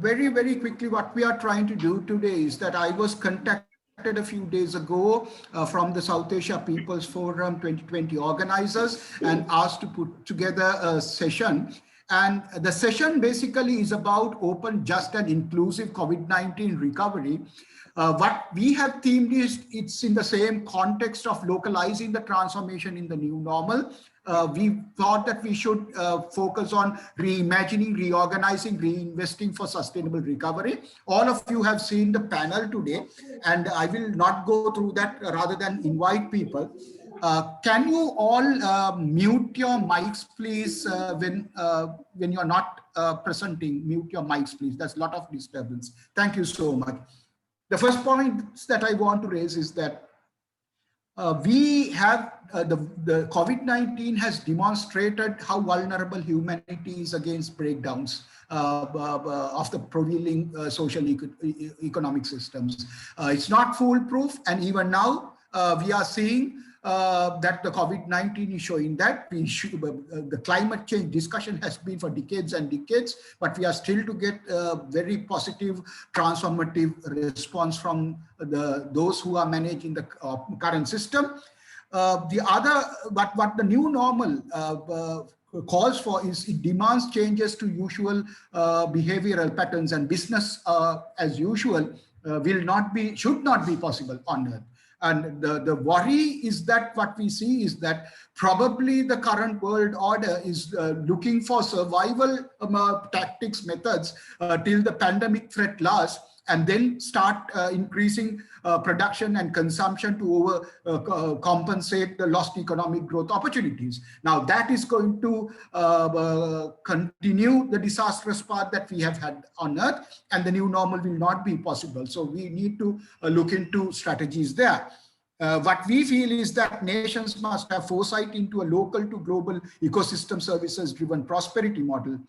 very quickly, what we are trying to do today is that I was contacted a few days ago from the South Asia People's Forum 2020 organizers and asked to put together a session. And the session basically is about open, just and inclusive COVID-19 recovery. What we have themed is it's in the same context of localizing the transformation in the new normal. We thought that we should focus on reimagining, reorganizing, reinvesting for sustainable recovery. All of you have seen the panel today, and I will not go through that rather than invite people. Can you all mute your mics, please, when you're not presenting? Mute your mics, please. That's a lot of disturbance. Thank you so much. The first point that I want to raise is that we have the COVID-19 has demonstrated how vulnerable humanity is against breakdowns of the prevailing social economic systems. It's not foolproof, and even now we are seeing that the COVID-19 is showing that the climate change discussion has been for decades and decades, but we are still to get a very positive, transformative response from those who are managing the current system. What the new normal calls for is it demands changes to usual behavioral patterns, and business as usual should not be possible on Earth. And the worry is that what we see is that probably the current world order is looking for survival tactics, methods till the pandemic threat lasts, and then start increasing production and consumption to compensate the lost economic growth opportunities. Now that is going to continue the disastrous path that we have had on Earth, and the new normal will not be possible. So we need to look into strategies there. What we feel is that nations must have foresight into a local to global ecosystem services driven prosperity model.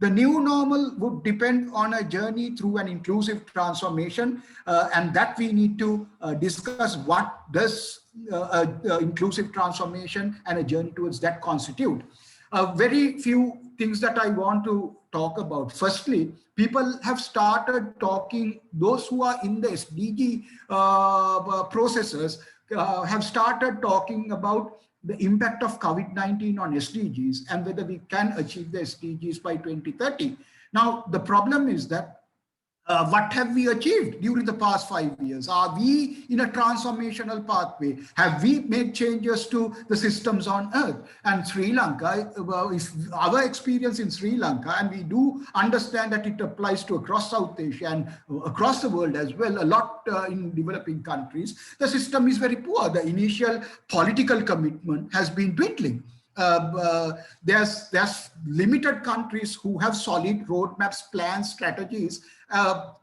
The new normal would depend on a journey through an inclusive transformation, and that we need to discuss what does inclusive transformation and a journey towards that constitute. Very few things that I want to talk about. Firstly, people have started talking, those who are in the SDG processes have started talking about the impact of COVID-19 on SDGs and whether we can achieve the SDGs by 2030. Now, the problem is that what have we achieved during the past 5 years? Are we in a transformational pathway? Have we made changes to the systems on Earth? And Sri Lanka, if our experience in Sri Lanka, and we do understand that it applies to across South Asia and across the world as well, a lot in developing countries, the system is very poor. The initial political commitment has been dwindling. There's limited countries who have solid roadmaps, plans, strategies.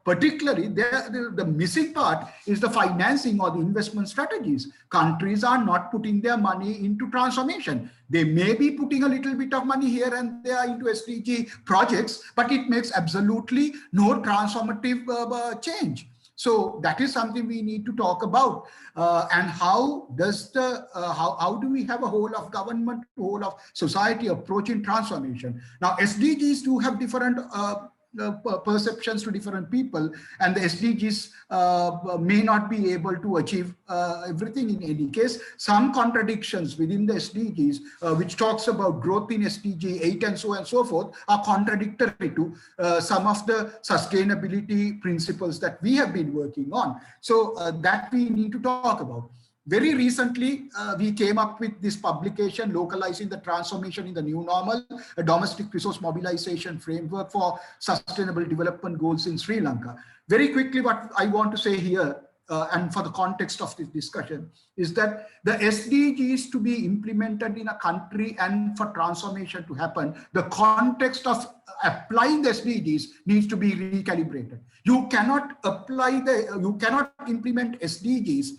Particularly, the missing part is the financing or the investment strategies. Countries are not putting their money into transformation. They may be putting a little bit of money here and there into SDG projects, but it makes absolutely no transformative change. So that is something we need to talk about. And how does how do we have a whole of government, whole of society approaching transformation? Now, SDGs do have different perceptions to different people, and the SDGs may not be able to achieve everything in any case. Some contradictions within the SDGs, which talks about growth in SDG 8 and so forth, are contradictory to some of the sustainability principles that we have been working on. So that we need to talk about. Very recently, we came up with this publication, Localizing the Transformation in the New Normal, a domestic resource mobilization framework for sustainable development goals in Sri Lanka. Very quickly, what I want to say here, and for the context of this discussion, is that the SDGs to be implemented in a country and for transformation to happen, the context of applying the SDGs needs to be recalibrated. You cannot implement SDGs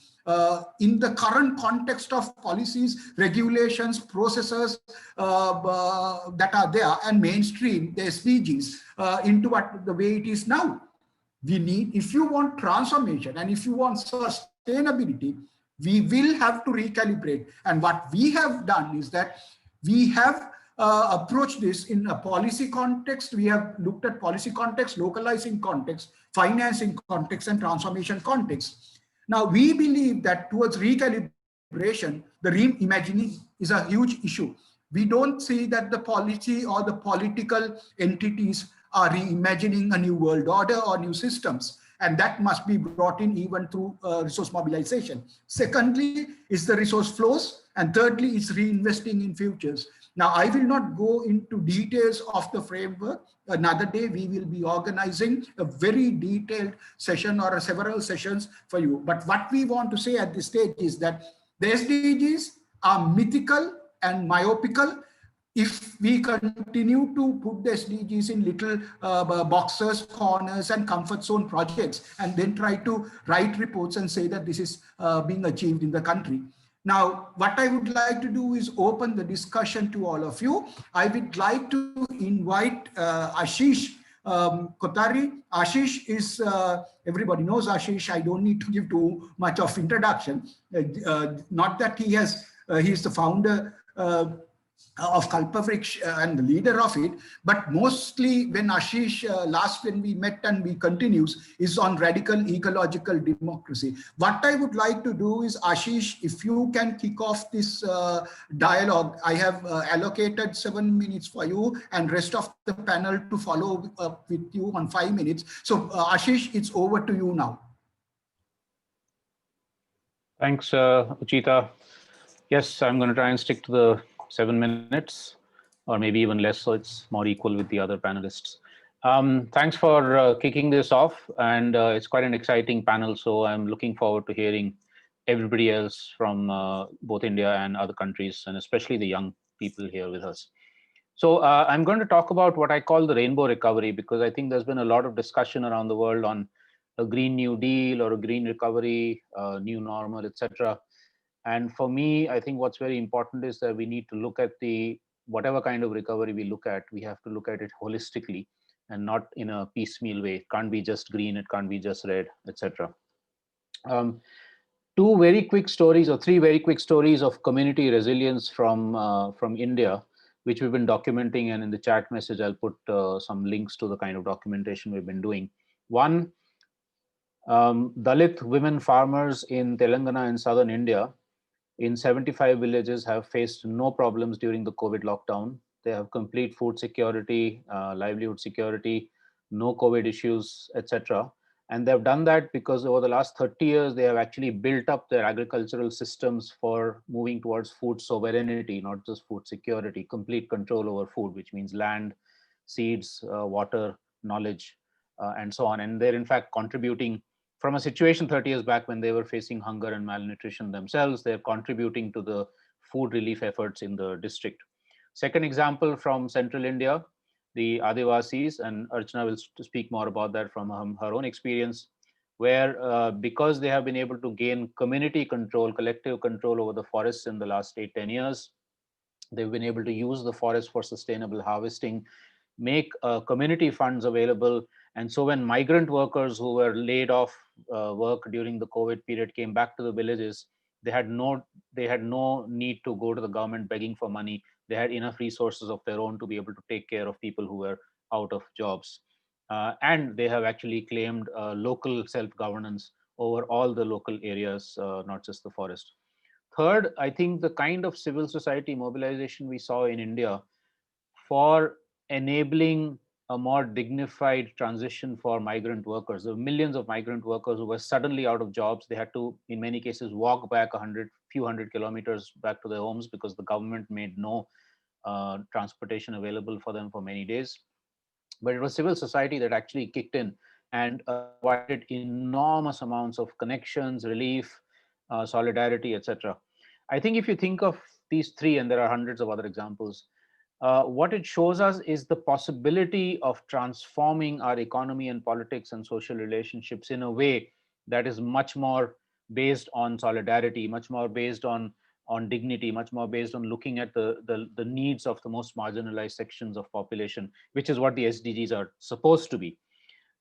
in the current context of policies, regulations, processes that are there, and mainstream the SDGs into the way it is now. We need, if you want transformation and if you want sustainability, we will have to recalibrate. And what we have done is that we have approach this in a policy context. We have looked at policy context, localizing context, financing context, and transformation context. Now, we believe that towards recalibration, the reimagining is a huge issue. We don't see that the policy or the political entities are reimagining a new world order or new systems. And that must be brought in even through resource mobilization. Secondly, is the resource flows. And thirdly, is reinvesting in futures. Now, I will not go into details of the framework. Another day, we will be organizing a very detailed session or several sessions for you. But what we want to say at this stage is that the SDGs are mythical and myopical. If we continue to put the SDGs in little boxes, corners, and comfort zone projects, and then try to write reports and say that this is being achieved in the country. Now, what I would like to do is open the discussion to all of you. I would like to invite Ashish Kotari. Ashish is, everybody knows Ashish. I don't need to give too much of introduction. Not that he is the founder of Kalpavriksha and the leader of it, but mostly when Ashish, when we met and we continues, is on radical ecological democracy. What I would like to do is, Ashish, if you can kick off this dialogue. I have allocated 7 minutes for you and rest of the panel to follow up with you on 5 minutes. So Ashish, it's over to you now. Thanks, Uchita. Yes, I'm going to try and stick to the 7 minutes, or maybe even less, so it's more equal with the other panelists. Thanks for kicking this off, and it's quite an exciting panel, so I'm looking forward to hearing everybody else from both India and other countries, and especially the young people here with us. So I'm going to talk about what I call the rainbow recovery, because I think there's been a lot of discussion around the world on a Green New Deal or a green recovery, new normal, etc. And for me, I think what's very important is that we need to look at whatever kind of recovery we look at, we have to look at it holistically and not in a piecemeal way. It can't be just green, it can't be just red, etc. Three very quick stories of community resilience from India, which we've been documenting, and in the chat message, I'll put some links to the kind of documentation we've been doing. One, Dalit women farmers in Telangana and southern India in 75 villages have faced no problems during the COVID lockdown. They have complete food security, livelihood security, no COVID issues, etc. And they've done that because over the last 30 years, they have actually built up their agricultural systems for moving towards food sovereignty, not just food security, complete control over food, which means land, seeds, water, knowledge, and so on. And they're in fact contributing from a situation 30 years back when they were facing hunger and malnutrition themselves. They're contributing to the food relief efforts in the district. Second example from central India, the Adivasis, and Archana will speak more about that from her own experience, where because they have been able to gain community control, collective control over the forests in the last 8-10 years, they've been able to use the forest for sustainable harvesting, make community funds available. And so when migrant workers who were laid off work during the COVID period came back to the villages, they had no need to go to the government begging for money. They had enough resources of their own to be able to take care of people who were out of jobs. And they have actually claimed local self-governance over all the local areas, not just the forest. Third, I think the kind of civil society mobilization we saw in India for enabling a more dignified transition for migrant workers. There were millions of migrant workers who were suddenly out of jobs. They had to, in many cases, walk back few hundred kilometers back to their homes because the government made no transportation available for them for many days. But it was civil society that actually kicked in and provided enormous amounts of connections, relief, solidarity, etc. I think if you think of these three, and there are hundreds of other examples, what it shows us is the possibility of transforming our economy and politics and social relationships in a way that is much more based on solidarity, much more based on dignity, much more based on looking at the needs of the most marginalized sections of population, which is what the SDGs are supposed to be.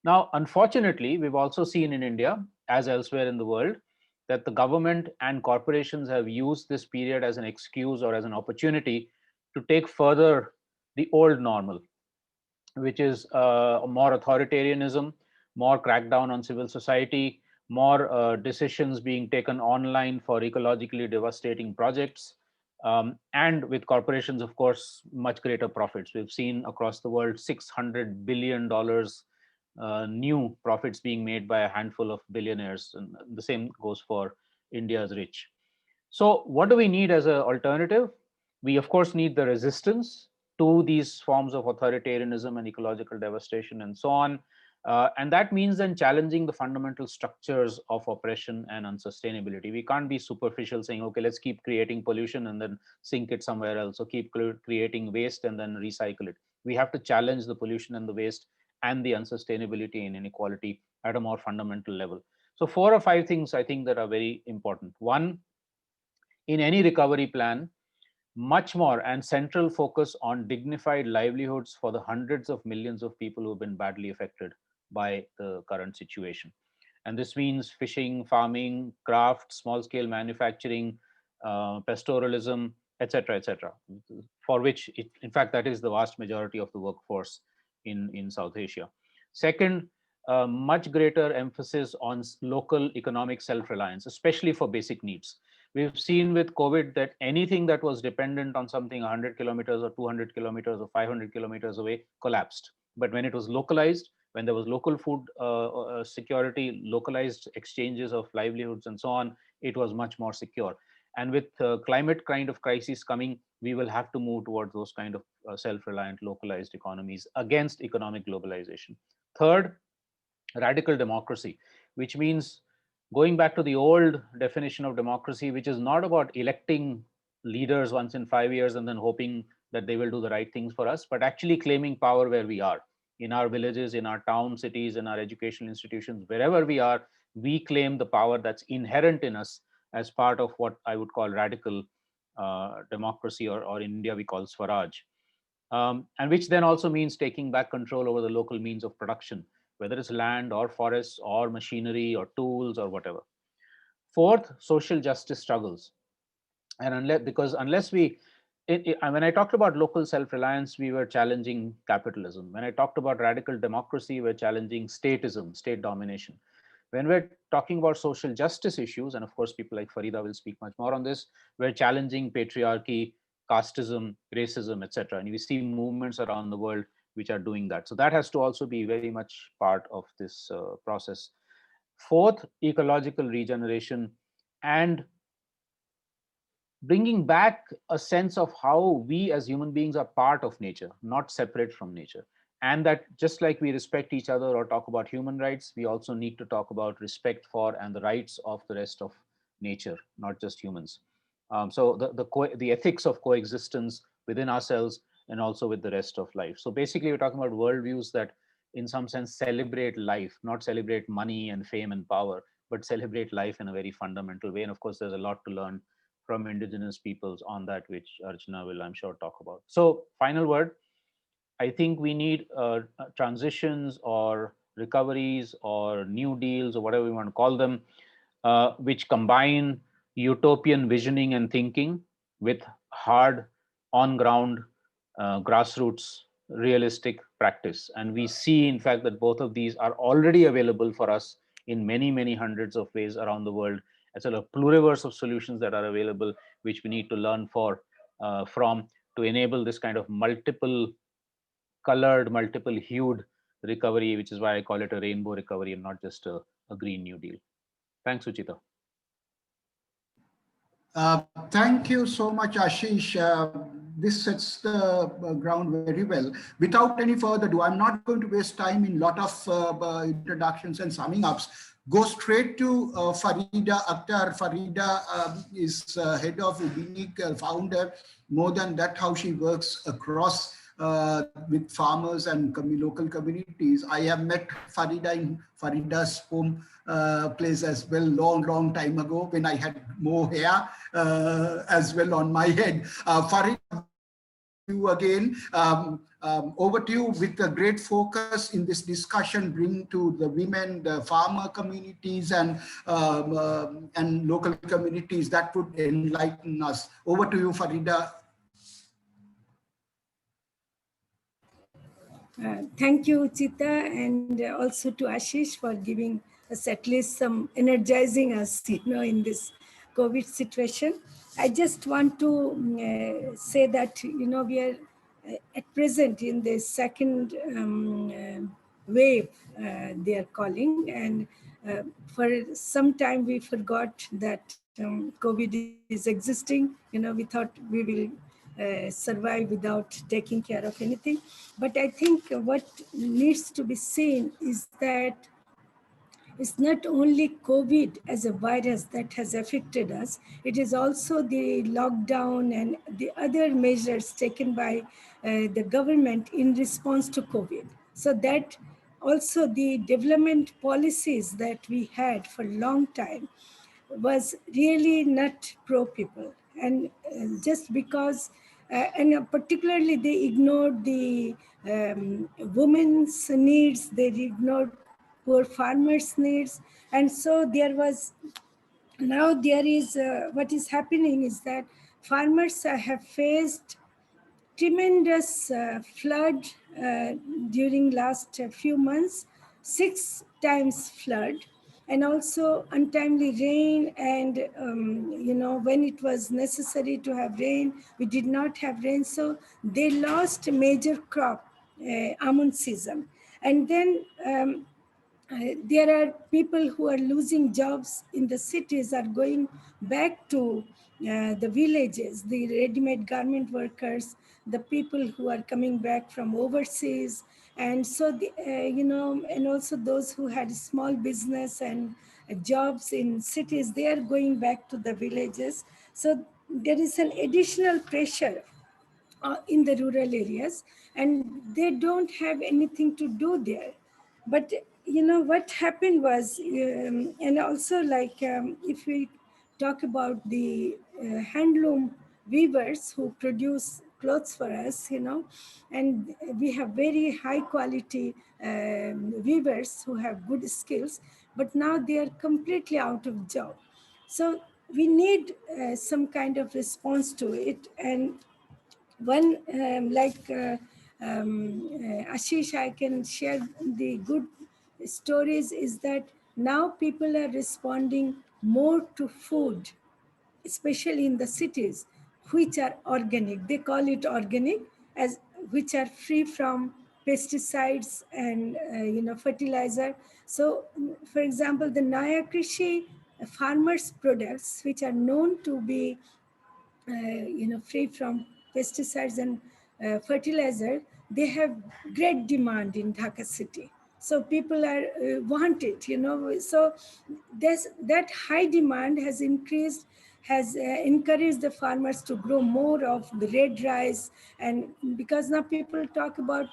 Now, unfortunately, we've also seen in India, as elsewhere in the world, that the government and corporations have used this period as an excuse or as an opportunity to take further the old normal, which is more authoritarianism, more crackdown on civil society, more decisions being taken online for ecologically devastating projects, and with corporations, of course, much greater profits. We've seen across the world $600 billion new profits being made by a handful of billionaires, and the same goes for India's rich. So what do we need as an alternative? We, of course, need the resistance to these forms of authoritarianism and ecological devastation and so on. And that means then challenging the fundamental structures of oppression and unsustainability. We can't be superficial saying, okay, let's keep creating pollution and then sink it somewhere else, or keep creating waste and then recycle it. We have to challenge the pollution and the waste and the unsustainability and inequality at a more fundamental level. So 4 or 5 things I think that are very important. One, in any recovery plan, much more and central focus on dignified livelihoods for the hundreds of millions of people who have been badly affected by the current situation. And this means fishing, farming, craft, small scale manufacturing, pastoralism, etc., for which, in fact, that is the vast majority of the workforce in South Asia. Second, much greater emphasis on local economic self-reliance, especially for basic needs. We've seen with COVID that anything that was dependent on something 100 kilometers or 200 kilometers or 500 kilometers away collapsed. But when it was localized, when there was local food security, localized exchanges of livelihoods and so on, it was much more secure. And with climate kind of crisis coming, we will have to move towards those kind of self-reliant, localized economies against economic globalization. Third, radical democracy, which means going back to the old definition of democracy, which is not about electing leaders once in 5 years and then hoping that they will do the right things for us, but actually claiming power where we are, in our villages, in our towns, cities, in our educational institutions, wherever we are, we claim the power that's inherent in us as part of what I would call radical democracy, or in India we call swaraj. And which then also means taking back control over the local means of production, whether it's land or forests or machinery or tools or whatever. Fourth, social justice struggles. And unless we, when I talked about local self-reliance, we were challenging capitalism. When I talked about radical democracy, we're challenging statism, state domination. When we're talking about social justice issues, and of course people like Farida will speak much more on this, we're challenging patriarchy, casteism, racism, etc. And we see movements around the world which are doing that. So that has to also be very much part of this process. Fourth, ecological regeneration and bringing back a sense of how we as human beings are part of nature, not separate from nature. And that just like we respect each other or talk about human rights, we also need to talk about respect for and the rights of the rest of nature, not just humans. So the ethics of coexistence within ourselves and also with the rest of life. So basically, we're talking about worldviews that in some sense celebrate life, not celebrate money and fame and power, but celebrate life in a very fundamental way. And of course, there's a lot to learn from indigenous peoples on that, which Archana will, I'm sure, talk about. So final word, I think we need transitions or recoveries or new deals or whatever we want to call them, which combine utopian visioning and thinking with hard, on-ground, grassroots, realistic practice. And we see, in fact, that both of these are already available for us in many, many hundreds of ways around the world, as well as a pluriverse of solutions that are available, which we need to learn from to enable this kind of multiple colored, multiple hued recovery, which is why I call it a rainbow recovery and not just a Green New Deal. Thanks, Uchita. Thank you so much, Ashish. This sets the ground very well. Without any further ado, I'm not going to waste time in a lot of introductions and summing ups. Go straight to Farida Akhtar. Farida is head of Ubinic, founder. More than that, how she works across with farmers and local communities. I have met Farida in Farida's home place as well, long time ago when I had more hair as well on my head. Farida, you again. Over to you with a great focus in this discussion, bring to the women, the farmer communities and local communities that would enlighten us. Over to you, Farida. Thank you, Uchita, and also to Ashish for giving us at least some energizing us, in this COVID situation. I just want to say that, we are at present in the second wave, they are calling, and for some time we forgot that COVID is existing. We thought we will survive without taking care of anything. But I think what needs to be seen is that it's not only COVID as a virus that has affected us, it is also the lockdown and the other measures taken by the government in response to COVID. So that also the development policies that we had for a long time was really not pro people. And just because, and particularly they ignored the women's needs, they ignored poor farmers' needs. And so there was, now there is, what is happening is that farmers have faced tremendous flood during last few months, 6 times flood, and also untimely rain. And when it was necessary to have rain, we did not have rain, so they lost a major crop, almond season. And then there are people who are losing jobs in the cities, are going back to the villages, the ready-made garment workers, the people who are coming back from overseas. And so, and also those who had small business and jobs in cities, they are going back to the villages. So there is an additional pressure in the rural areas, and they don't have anything to do there. But what happened was, and also like if we talk about the handloom weavers who produce clothes for us, and we have very high quality weavers who have good skills, but now they are completely out of job. So we need some kind of response to it. And one, Ashish, I can share the good stories, is that now people are responding more to food, especially in the cities, which are organic. They call it organic, as which are free from pesticides and fertilizer. So, for example, the Naya Krishi farmers' products, which are known to be free from pesticides and fertilizer, they have great demand in Dhaka city. So people are want it, So there's that high demand has increased, has encouraged the farmers to grow more of the red rice. And because now people talk about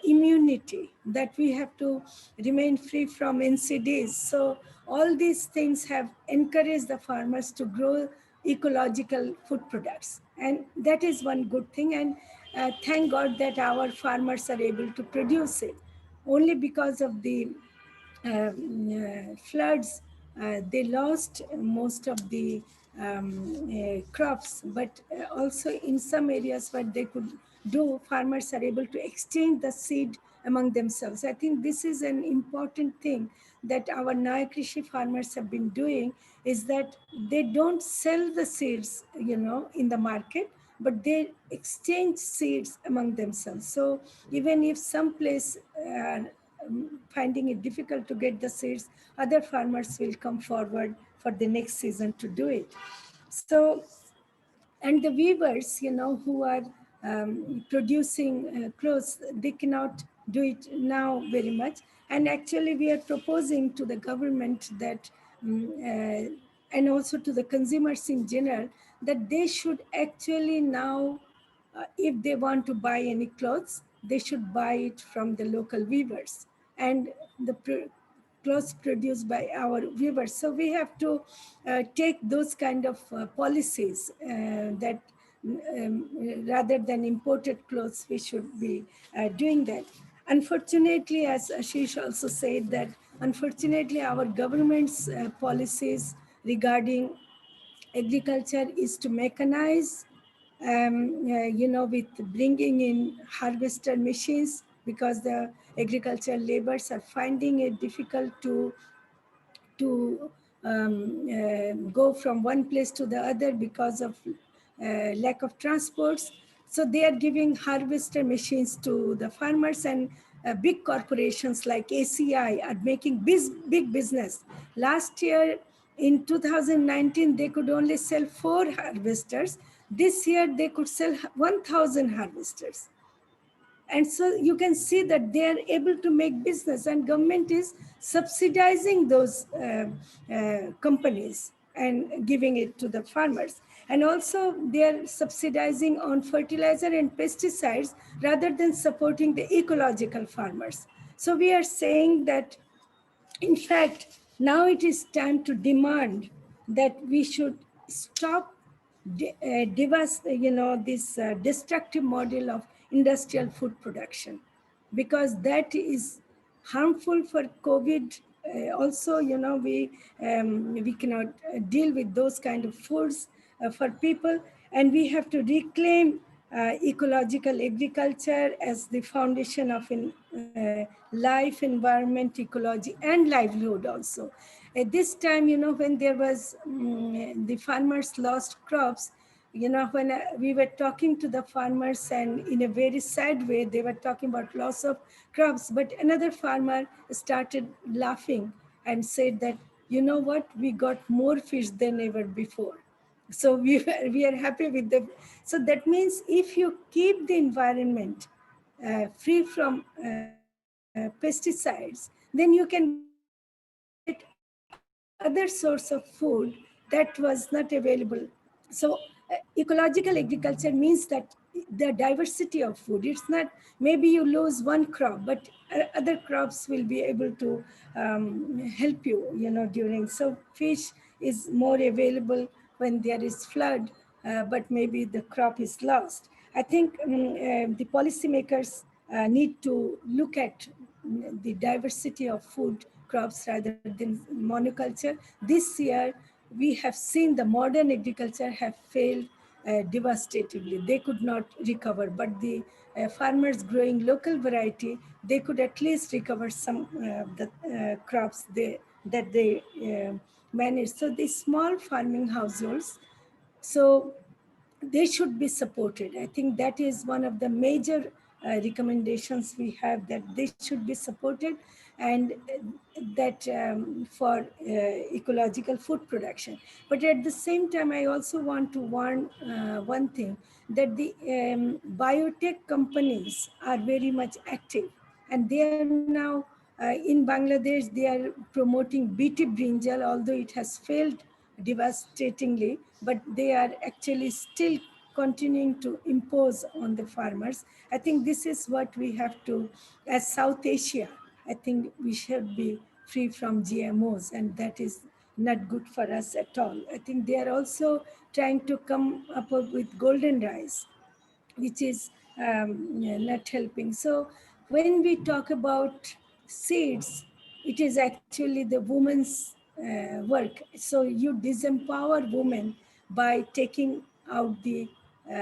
immunity, that we have to remain free from NCDs. So all these things have encouraged the farmers to grow ecological food products. And that is one good thing. And thank God that our farmers are able to produce it. Only because of the floods, they lost most of the crops, but also in some areas what they could do, farmers are able to exchange the seed among themselves. I think this is an important thing that our Naya Krishi farmers have been doing, is that they don't sell the seeds, in the market, but they exchange seeds among themselves. So even if some place finding it difficult to get the seeds, other farmers will come forward for the next season to do it. So, and the weavers, who are producing clothes, they cannot do it now very much. And actually, we are proposing to the government that, and also to the consumers in general, that they should actually now, if they want to buy any clothes, they should buy it from the local weavers and the clothes produced by our weavers. So we have to take those kind of policies that rather than imported clothes, we should be doing that. Unfortunately, as Ashish also said, that unfortunately our government's policies regarding agriculture is to mechanize, with bringing in harvester machines, because the agricultural laborers are finding it difficult to go from one place to the other because of lack of transports. So they are giving harvester machines to the farmers, and big corporations like ACI are making big business. Last year in 2019, they could only sell 4 harvesters. This year they could sell 1,000 harvesters. And so you can see that they are able to make business, and government is subsidizing those companies and giving it to the farmers. And also they are subsidizing on fertilizer and pesticides rather than supporting the ecological farmers. So we are saying that, in fact, now it is time to demand that we should stop this destructive model of industrial food production, because that is harmful for COVID. Also, we cannot deal with those kind of foods for people, and we have to reclaim ecological agriculture as the foundation of life, environment, ecology, and livelihood also. At this time, when there was the farmers lost crops, when we were talking to the farmers, and in a very sad way, they were talking about loss of crops, but another farmer started laughing and said that, you know what, we got more fish than ever before. So we are happy with the, so that means if you keep the environment free from pesticides, then you can get other source of food that was not available. So ecological agriculture means that the diversity of food, it's not maybe you lose one crop, but other crops will be able to help you, during. So fish is more available when there is flood, but maybe the crop is lost. I think the policymakers need to look at the diversity of food crops rather than monoculture. This year, we have seen the modern agriculture have failed devastatingly. They could not recover, but the farmers growing local variety, they could at least recover some the crops that they manage. So the small farming households, so they should be supported. I think that is one of the major recommendations we have, that they should be supported, and that for ecological food production. But at the same time, I also want to warn one thing, that the biotech companies are very much active, and they are now in Bangladesh, they are promoting BT brinjal, although it has failed devastatingly, but they are actually still continuing to impose on the farmers. I think this is what we have to, as South Asia, I think we should be free from GMOs, and that is not good for us at all. I think they are also trying to come up with golden rice, which is not helping. So when we talk about seeds, it is actually the woman's work. So you disempower women by taking out the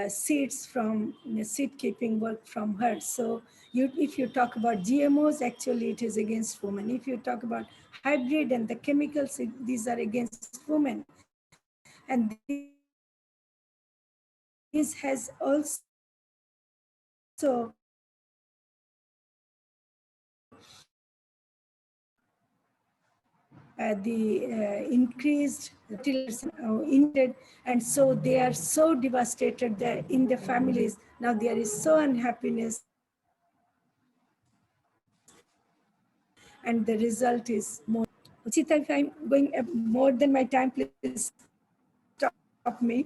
seeds from seed keeping work from her. So if you talk about GMOs, actually it is against women. If you talk about hybrid and the chemicals, these are against women. And this has also the increased fertilizers injected, and so they are so devastated that in the families now there is so unhappiness, and the result is more. Uchita, if I'm going more than my time, please stop me.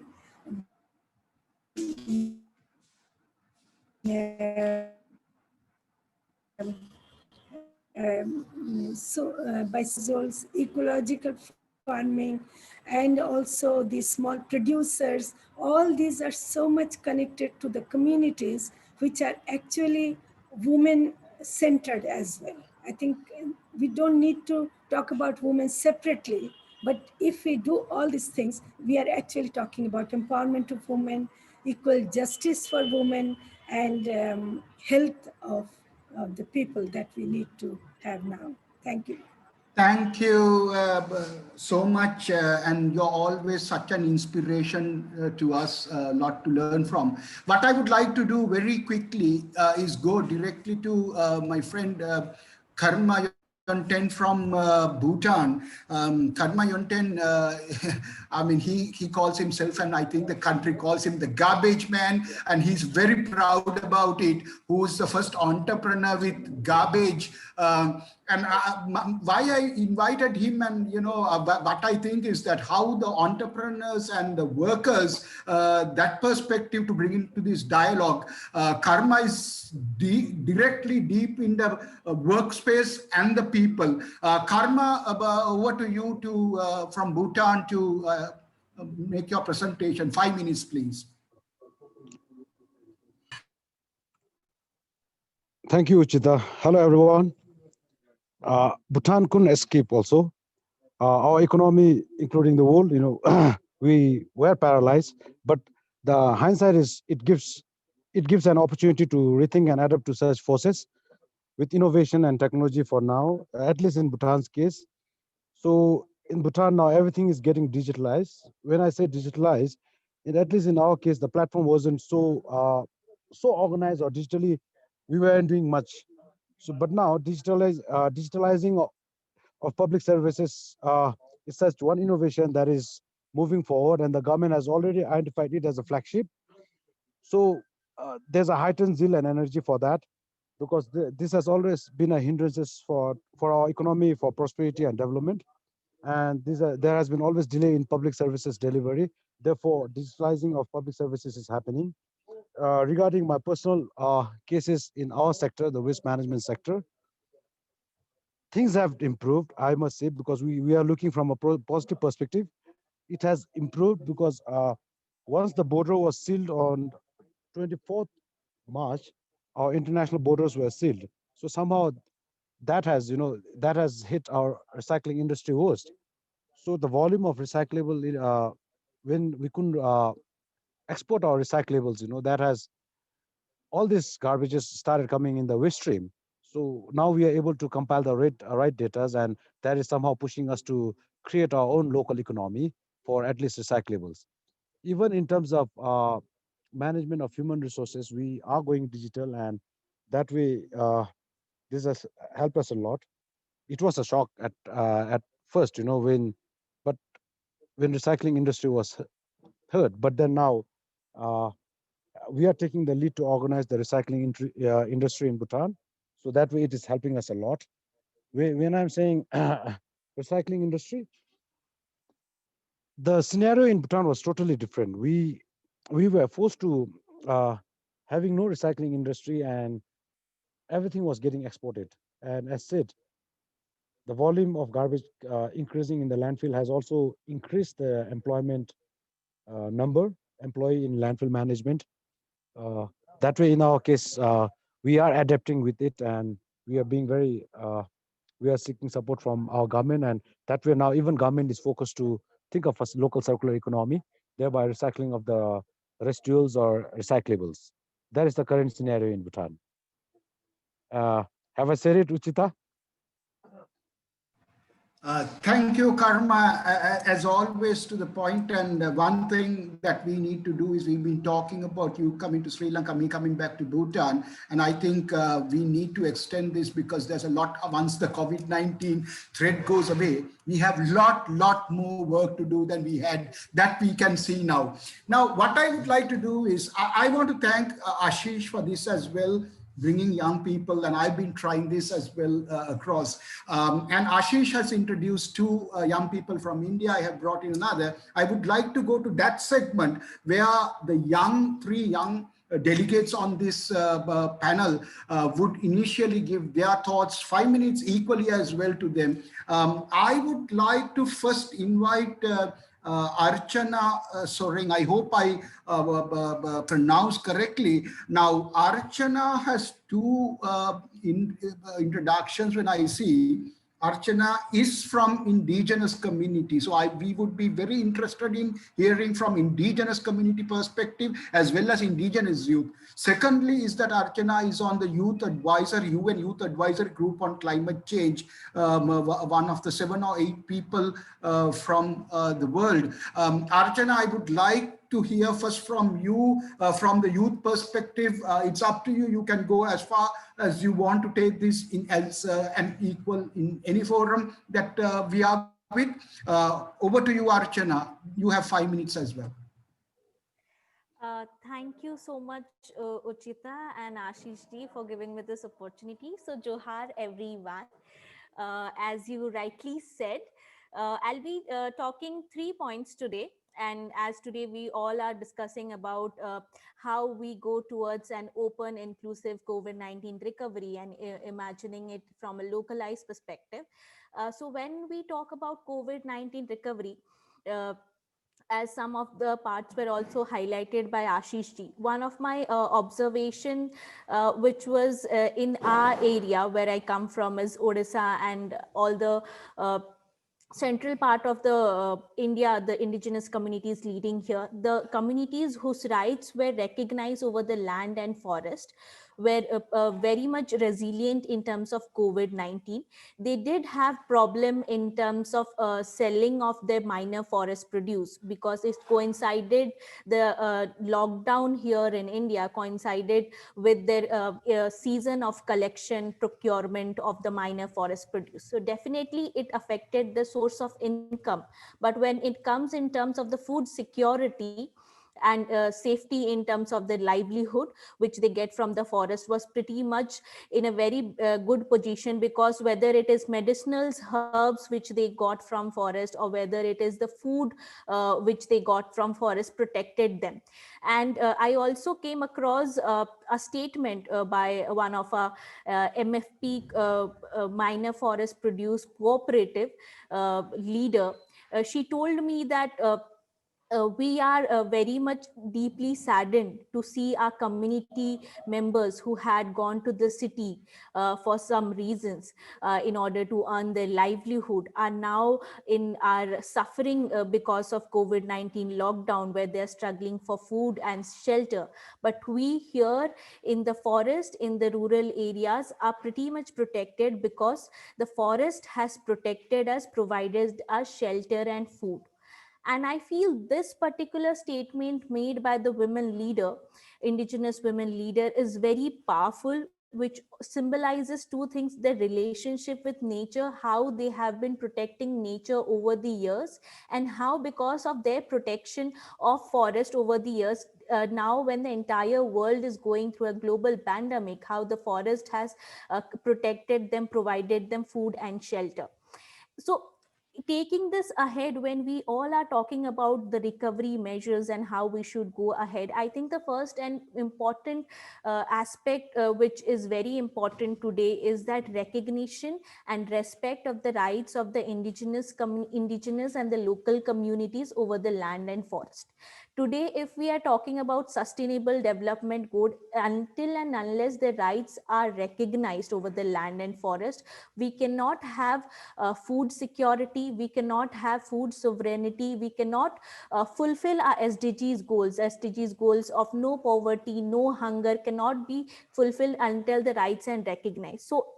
By ecological farming, and also the small producers, all these are so much connected to the communities, which are actually women centered as well. I think we don't need to talk about women separately, but if we do all these things, we are actually talking about empowerment of women, equal justice for women, and health of of the people that we need to have now. Thank you. Thank you so much, and you're always such an inspiration to us, a lot to learn from. What I would like to do very quickly is go directly to my friend Karma Yonten from Bhutan. Karma Yonten, I mean, he calls himself, and I think the country calls him the garbage man, and he's very proud about it, who's the first entrepreneur with garbage. And why I invited him, and what I think is that how the entrepreneurs and the workers, that perspective to bring into this dialogue. Karma is directly deep in the workspace and the people. Karma, over to you from Bhutan to make your presentation. 5 minutes, please. Thank you, Uchita. Hello, everyone. Bhutan couldn't escape also. Our economy, including the world, we were paralyzed, but the hindsight is it gives an opportunity to rethink and adapt to such forces with innovation and technology for now, at least in Bhutan's case. So in Bhutan now, everything is getting digitalized. When I say digitalized, at least in our case, the platform wasn't so organized or digitally, we weren't doing much. So, but now digitalizing of public services is such one innovation that is moving forward, and the government has already identified it as a flagship. So there's a heightened zeal and energy for that, because this has always been a hindrance for our economy, for prosperity and development. And there has been always delay in public services delivery. Therefore, digitalizing of public services is happening. Regarding my personal cases in our sector, the waste management sector, things have improved, I must say, because we are looking from a positive perspective. It has improved because once the border was sealed on 24th March, our international borders were sealed. So somehow that has hit our recycling industry worst. So the volume of recyclable, when we couldn't export our recyclables, that has, all these garbages started coming in the waste stream. So now we are able to compile the right data, and that is somehow pushing us to create our own local economy for at least recyclables. Even in terms of management of human resources, we are going digital, and that way this has helped us a lot. It was a shock at first, but when recycling industry was hurt, but then now uh, we are taking the lead to organize the recycling industry in Bhutan. So that way it is helping us a lot. When I'm saying recycling industry, the scenario in Bhutan was totally different. We were forced to having no recycling industry, and everything was getting exported. And as said, the volume of garbage increasing in the landfill has also increased the employment employee in landfill management. Uh, that way, in our case, we are adapting with it, and we are being very, we are seeking support from our government, and that way now even government is focused to think of a local circular economy, thereby recycling of the residuals or recyclables. That is the current scenario in Bhutan. Have I said it, Uchita? Thank you, Karma. As always, to the point. And one thing that we need to do is we've been talking about you coming to Sri Lanka, me coming back to Bhutan. And I think we need to extend this, because there's a lot, once the COVID-19 threat goes away, we have lot more work to do than we had, that we can see now. Now, what I would like to do is, I want to thank Ashish for this as well, bringing young people, and I've been trying this as well across. And Ashish has introduced two young people from India. I have brought in another. I would like to go to that segment where the three young delegates on this panel would initially give their thoughts, 5 minutes equally as well to them. I would like to first invite Archana Soring. I hope I pronounced correctly. Now, Archana has two introductions when I see. Archana is from indigenous community. So we would be very interested in hearing from indigenous community perspective as well as indigenous youth. Secondly is that Archana is on the youth advisor, UN youth advisory group on climate change, one of the 7 or 8 people from the world. Archana, I would like to hear first from you, from the youth perspective. It's up to you. You can go as far as you want to take this in as an equal in any forum that we are with. Over to you, Archana. You have 5 minutes as well. Thank you so much, Uchita and Ashish ji, for giving me this opportunity. So, Johar, everyone. As you rightly said, I'll be talking 3 points today. And as today we all are discussing about how we go towards an open, inclusive COVID-19 recovery and imagining it from a localized perspective. So, when we talk about COVID-19 recovery, uh, as some of the parts were also highlighted by Ashish ji. One of my observation, which was in our area where I come from, is Odisha and all the central part of the India, the indigenous communities leading here, the communities whose rights were recognized over the land and forest were very much resilient in terms of COVID-19. They did have problem in terms of selling of their minor forest produce because it coincided, the lockdown here in India coincided with their season of collection procurement of the minor forest produce. So definitely it affected the source of income. But when it comes in terms of the food security and safety in terms of the livelihood which they get from the forest was pretty much in a very good position, because whether it is medicinals, herbs which they got from forest, or whether it is the food which they got from forest protected them. And I also came across a statement by one of our MFP minor forest produce cooperative leader. She told me that we are very much deeply saddened to see our community members who had gone to the city for some reasons in order to earn their livelihood are now in are suffering because of COVID-19 lockdown, where they're struggling for food and shelter. But we here in the forest, in the rural areas, are pretty much protected because the forest has protected us, provided us shelter and food. And I feel this particular statement made by the women leader, indigenous women leader, is very powerful, which symbolizes two things: their relationship with nature, how they have been protecting nature over the years, and how because of their protection of forest over the years, now when the entire world is going through a global pandemic, how the forest has protected them, provided them food and shelter. So taking this ahead, when we all are talking about the recovery measures and how we should go ahead, I think the first and important aspect which is very important today is that recognition and respect of the rights of the indigenous and the local communities over the land and forest. Today, if we are talking about sustainable development goal, until and unless the rights are recognized over the land and forest, we cannot have food security, we cannot have food sovereignty, we cannot fulfill our SDGs goals. SDGs goals of no poverty, no hunger cannot be fulfilled until the rights are recognized. So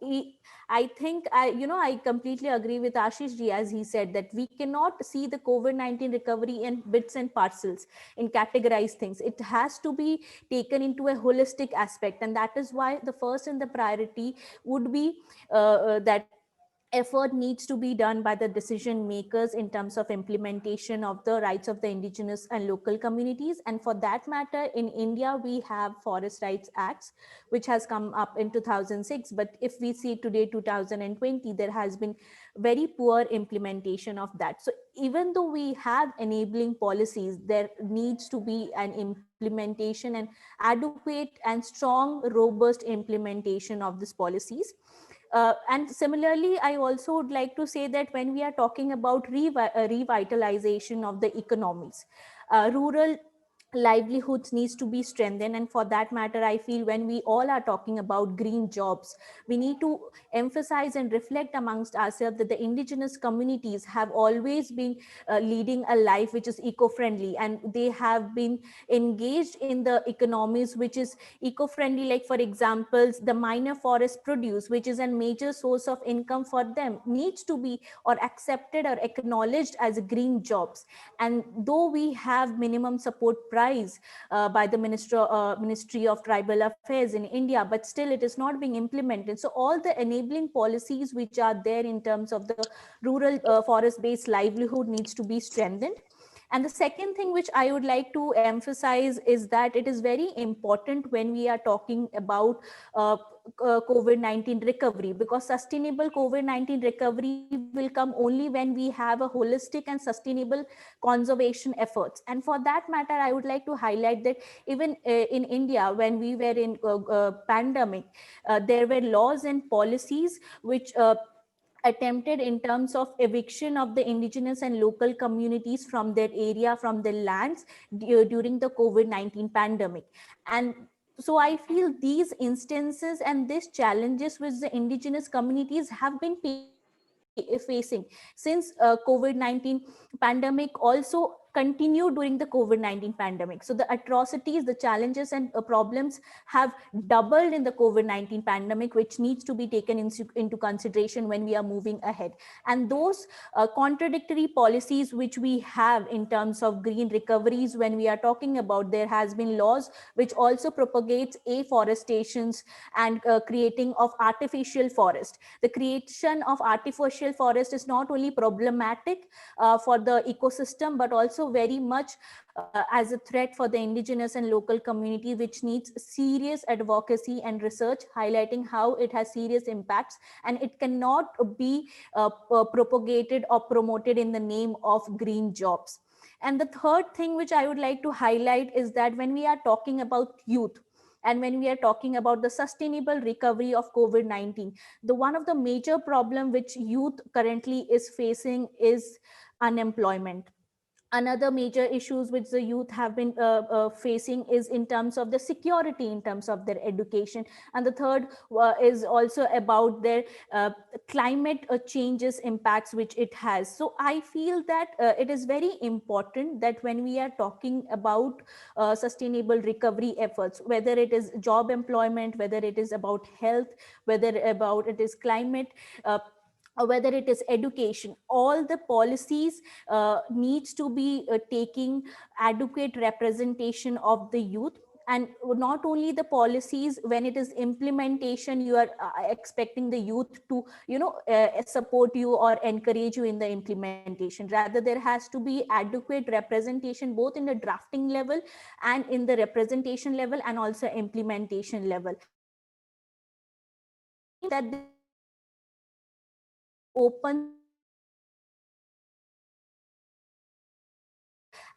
I think I completely agree with Ashish ji, as he said that we cannot see the COVID-19 recovery in bits and parcels, in categorized things. It has to be taken into a holistic aspect, and that is why the first and the priority would be that effort needs to be done by the decision makers in terms of implementation of the rights of the indigenous and local communities. And for that matter, in India we have Forest Rights Acts which has come up in 2006, but if we see today 2020, there has been very poor implementation of that. So even though we have enabling policies, there needs to be an implementation and adequate and strong robust implementation of these policies. And similarly, I also would like to say that when we are talking about revitalization of the economies, rural livelihoods needs to be strengthened. And for that matter, I feel when we all are talking about green jobs, we need to emphasize and reflect amongst ourselves that the indigenous communities have always been leading a life which is eco-friendly, and they have been engaged in the economies which is eco-friendly. Like for examples, the minor forest produce, which is a major source of income for them, needs to be or accepted or acknowledged as green jobs. And though we have minimum support price by the Ministry of Tribal Affairs in India, but still it is not being implemented. So all the enabling policies which are there in terms of the rural forest-based livelihood needs to be strengthened. And the second thing which I would like to emphasize is that it is very important when we are talking about COVID-19 recovery, because sustainable COVID-19 recovery will come only when we have a holistic and sustainable conservation efforts. And for that matter, I would like to highlight that even in India, when we were in pandemic, there were laws and policies which attempted in terms of eviction of the indigenous and local communities from their area, from their lands during the COVID-19 pandemic. And so I feel these instances and these challenges which the indigenous communities have been facing since COVID-19 pandemic also continued during the COVID-19 pandemic. So the atrocities, the challenges and problems have doubled in the COVID-19 pandemic, which needs to be taken into consideration when we are moving ahead. And those contradictory policies which we have in terms of green recoveries, when we are talking about, there has been laws which also propagates afforestations and creating of artificial forest. The creation of artificial forest is not only problematic for the ecosystem, but also very much as a threat for the indigenous and local community, which needs serious advocacy and research, highlighting how it has serious impacts, and it cannot be propagated or promoted in the name of green jobs. And the third thing which I would like to highlight is that when we are talking about youth, and when we are talking about the sustainable recovery of COVID-19, the one of the major problem which youth currently is facing is unemployment. Another major issues which the youth have been facing is in terms of the security, in terms of their education. And the third is also about their climate changes impacts which it has. So I feel that it is very important that when we are talking about sustainable recovery efforts, whether it is job employment, whether it is about health, whether about it is climate, or whether it is education, all the policies needs to be taking adequate representation of the youth. And not only the policies, when it is implementation, you are expecting the youth to support you or encourage you in the implementation. Rather, there has to be adequate representation both in the drafting level and in the representation level and also implementation level. That this opens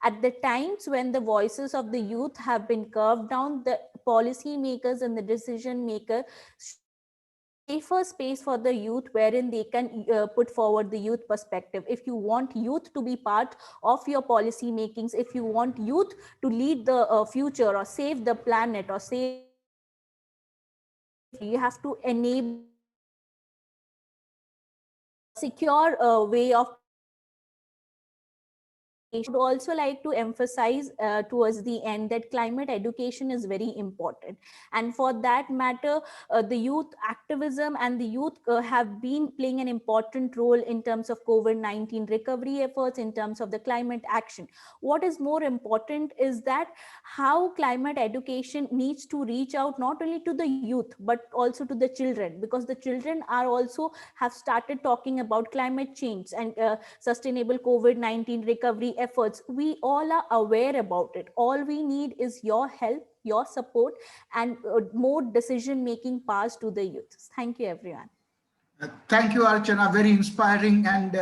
at the times when the voices of the youth have been curved down, the policy makers and the decision maker safer space for the youth wherein they can put forward the youth perspective. If you want youth to be part of your policy makings, if you want youth to lead the future or save the planet or save, you have to enable secure way of. I would also like to emphasize towards the end that climate education is very important. And for that matter, the youth activism and the youth have been playing an important role in terms of COVID-19 recovery efforts, in terms of the climate action. What is more important is that how climate education needs to reach out not only to the youth, but also to the children, because the children are also have started talking about climate change and sustainable COVID-19 recovery efforts. We all are aware about it. All we need is your help, your support, and more decision making powers to the youth. Thank you, everyone. Thank you, Archana. Very inspiring, and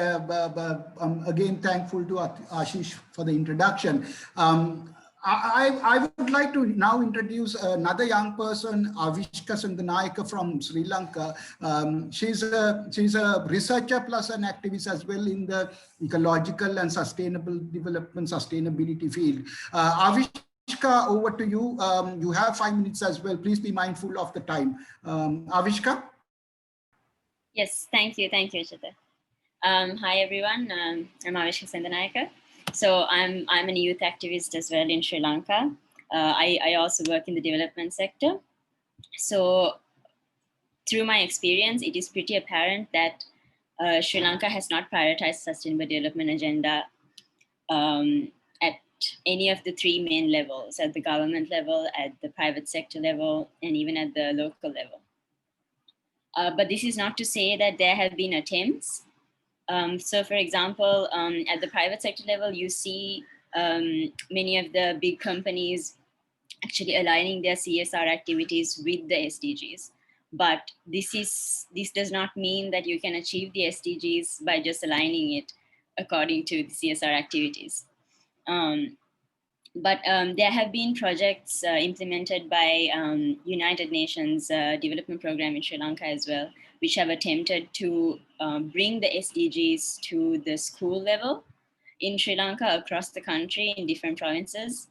again, thankful to Ashish for the introduction. I would like to now introduce another young person, Avishka Sanganayaka from Sri Lanka. She's a researcher plus an activist as well in the ecological and sustainable development, sustainability field. Avishka Avishka, over to you. You have 5 minutes as well. Please be mindful of the time. Avishka? Yes, thank you, Uchita. Hi everyone, I'm Avishka Sendanayaka. So I'm an youth activist as well in Sri Lanka. I also work in the development sector. So through my experience, it is pretty apparent that Sri Lanka has not prioritized sustainable development agenda at any of the three main levels, at the government level, at the private sector level, and even at the local level. But this is not to say that there have been attempts. So for example, at the private sector level, you see many of the big companies actually aligning their CSR activities with the SDGs. But this does not mean that you can achieve the SDGs by just aligning it according to the CSR activities. But there have been projects implemented by United Nations Development Program in Sri Lanka as well, which have attempted to bring the SDGs to the school level in Sri Lanka across the country in different provinces.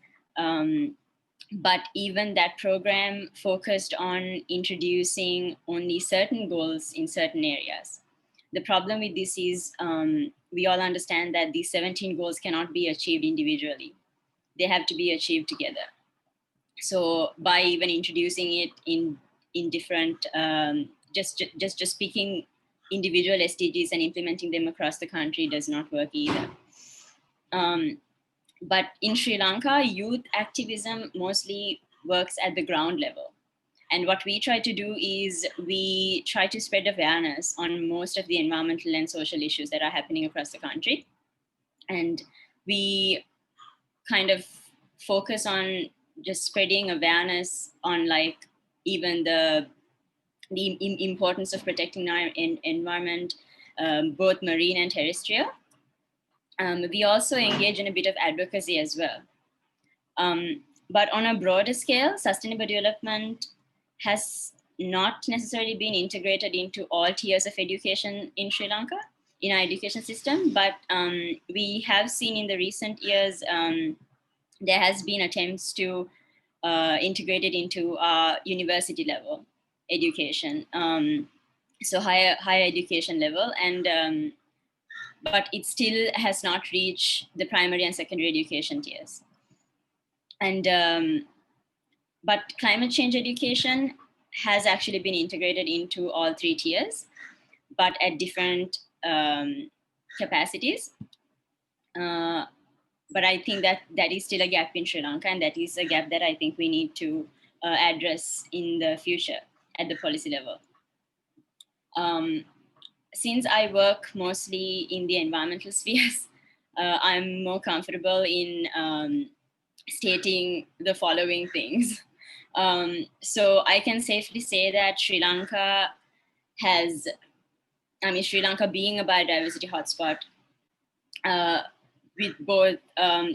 But even that program focused on introducing only certain goals in certain areas. The problem with this is we all understand that these 17 goals cannot be achieved individually. They have to be achieved together. So by even introducing it in different, just picking individual SDGs and implementing them across the country does not work either. But in Sri Lanka, youth activism mostly works at the ground level. And what we try to do is we try to spread awareness on most of the environmental and social issues that are happening across the country. And we kind of focus on just spreading awareness on like even the importance of protecting our environment, both marine and terrestrial. We also engage in a bit of advocacy as well. But on a broader scale, sustainable development has not necessarily been integrated into all tiers of education in Sri Lanka, in our education system. But we have seen in the recent years, there has been attempts to integrate it into our university level education, so higher education level, and but it still has not reached the primary and secondary education tiers. And but climate change education has actually been integrated into all three tiers, but at different capacities. But I think that is still a gap in Sri Lanka, and that is a gap that I think we need to address in the future at the policy level. Since I work mostly in the environmental spheres, I'm more comfortable in stating the following things. So I can safely say that Sri Lanka Sri Lanka being a biodiversity hotspot, with both,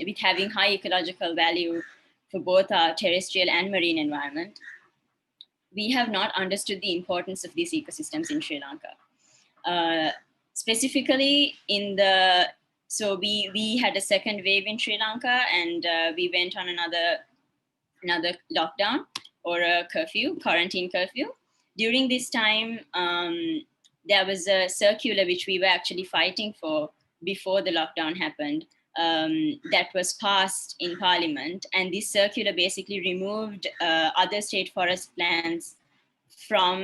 with having high ecological value for both our terrestrial and marine environment, we have not understood the importance of these ecosystems in Sri Lanka. Specifically so we had a second wave in Sri Lanka, and we went on another lockdown or a quarantine curfew. During this time, there was a circular which we were actually fighting for before the lockdown happened, that was passed in Parliament. And this circular basically removed other state forest plans from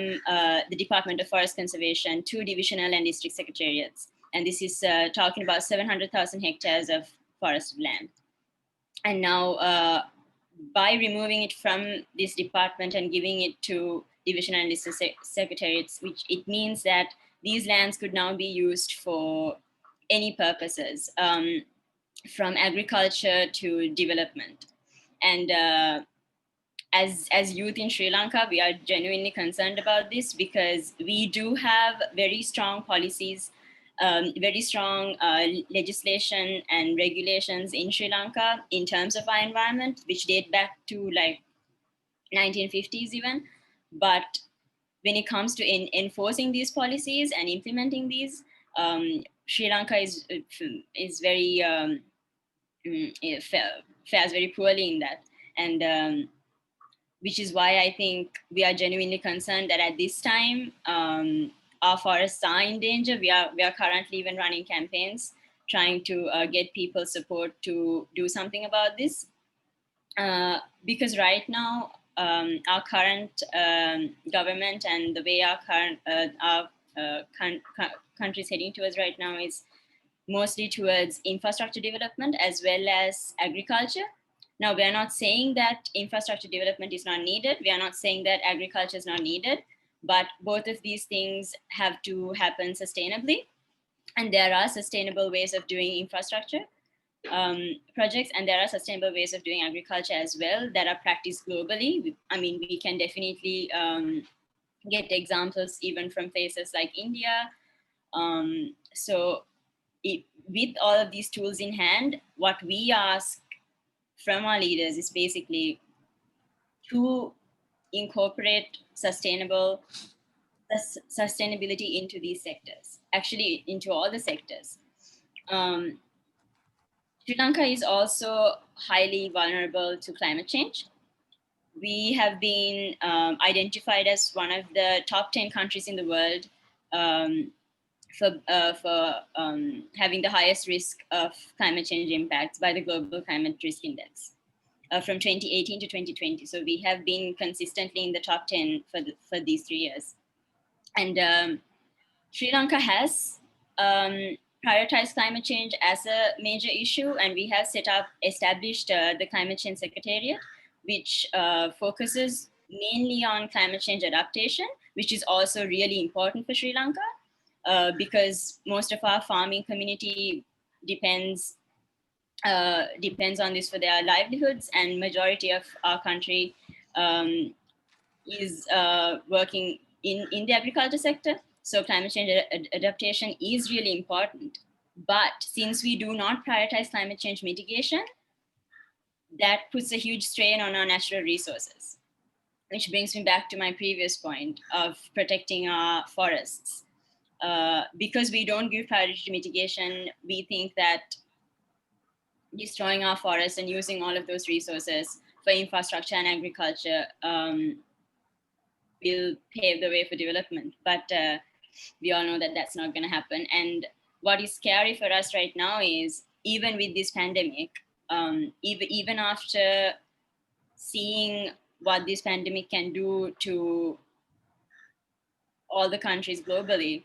the Department of Forest Conservation to divisional and district secretariats. And this is talking about 700,000 hectares of forest land. And now, by removing it from this department and giving it to divisional and district secretariats, which it means that these lands could now be used for any purposes, from agriculture to development. And as youth in Sri Lanka, we are genuinely concerned about this, because we do have very strong policies, very strong legislation and regulations in Sri Lanka in terms of our environment, which date back to like 1950s even. But when it comes to enforcing these policies and implementing these, Sri Lanka is very fares very poorly in that. And which is why I think we are genuinely concerned that at this time, our forests are in danger. We are currently even running campaigns trying to get people support to do something about this. Because right now, our current government and the way our current country is heading towards right now is mostly towards infrastructure development as well as agriculture. Now, we are not saying that infrastructure development is not needed. We are not saying that agriculture is not needed, but both of these things have to happen sustainably. And there are sustainable ways of doing infrastructure projects, and there are sustainable ways of doing agriculture as well that are practiced globally. I mean, we can definitely get examples even from places like India. With all of these tools in hand, what we ask from our leaders is basically to incorporate sustainability into these sectors, actually into all the sectors. Sri Lanka is also highly vulnerable to climate change. We have been identified as one of the top 10 countries in the world for having the highest risk of climate change impacts by the Global Climate Risk Index from 2018 to 2020. So we have been consistently in the top 10 for these 3 years. And Sri Lanka has prioritized climate change as a major issue, and we have established the Climate Change Secretariat, which focuses mainly on climate change adaptation, which is also really important for Sri Lanka because most of our farming community depends on this for their livelihoods, and majority of our country is working in the agriculture sector. So climate change adaptation is really important. But since we do not prioritize climate change mitigation, that puts a huge strain on our natural resources, which brings me back to my previous point of protecting our forests. Because we don't give priority to mitigation, we think that destroying our forests and using all of those resources for infrastructure and agriculture will pave the way for development. But we all know that that's not going to happen. And what is scary for us right now is, even with this pandemic, even after seeing what this pandemic can do to all the countries globally,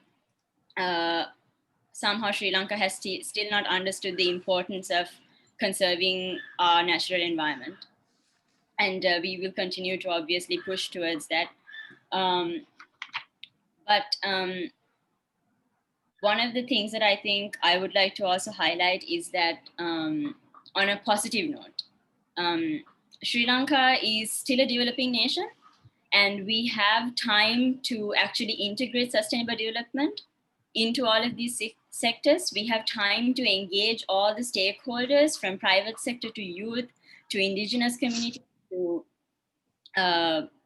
somehow Sri Lanka has still not understood the importance of conserving our natural environment. And we will continue to obviously push towards that. But one of the things that I think I would like to also highlight is that on a positive note, Sri Lanka is still a developing nation, and we have time to actually integrate sustainable development into all of these sectors. We have time to engage all the stakeholders, from private sector to youth, to indigenous community, to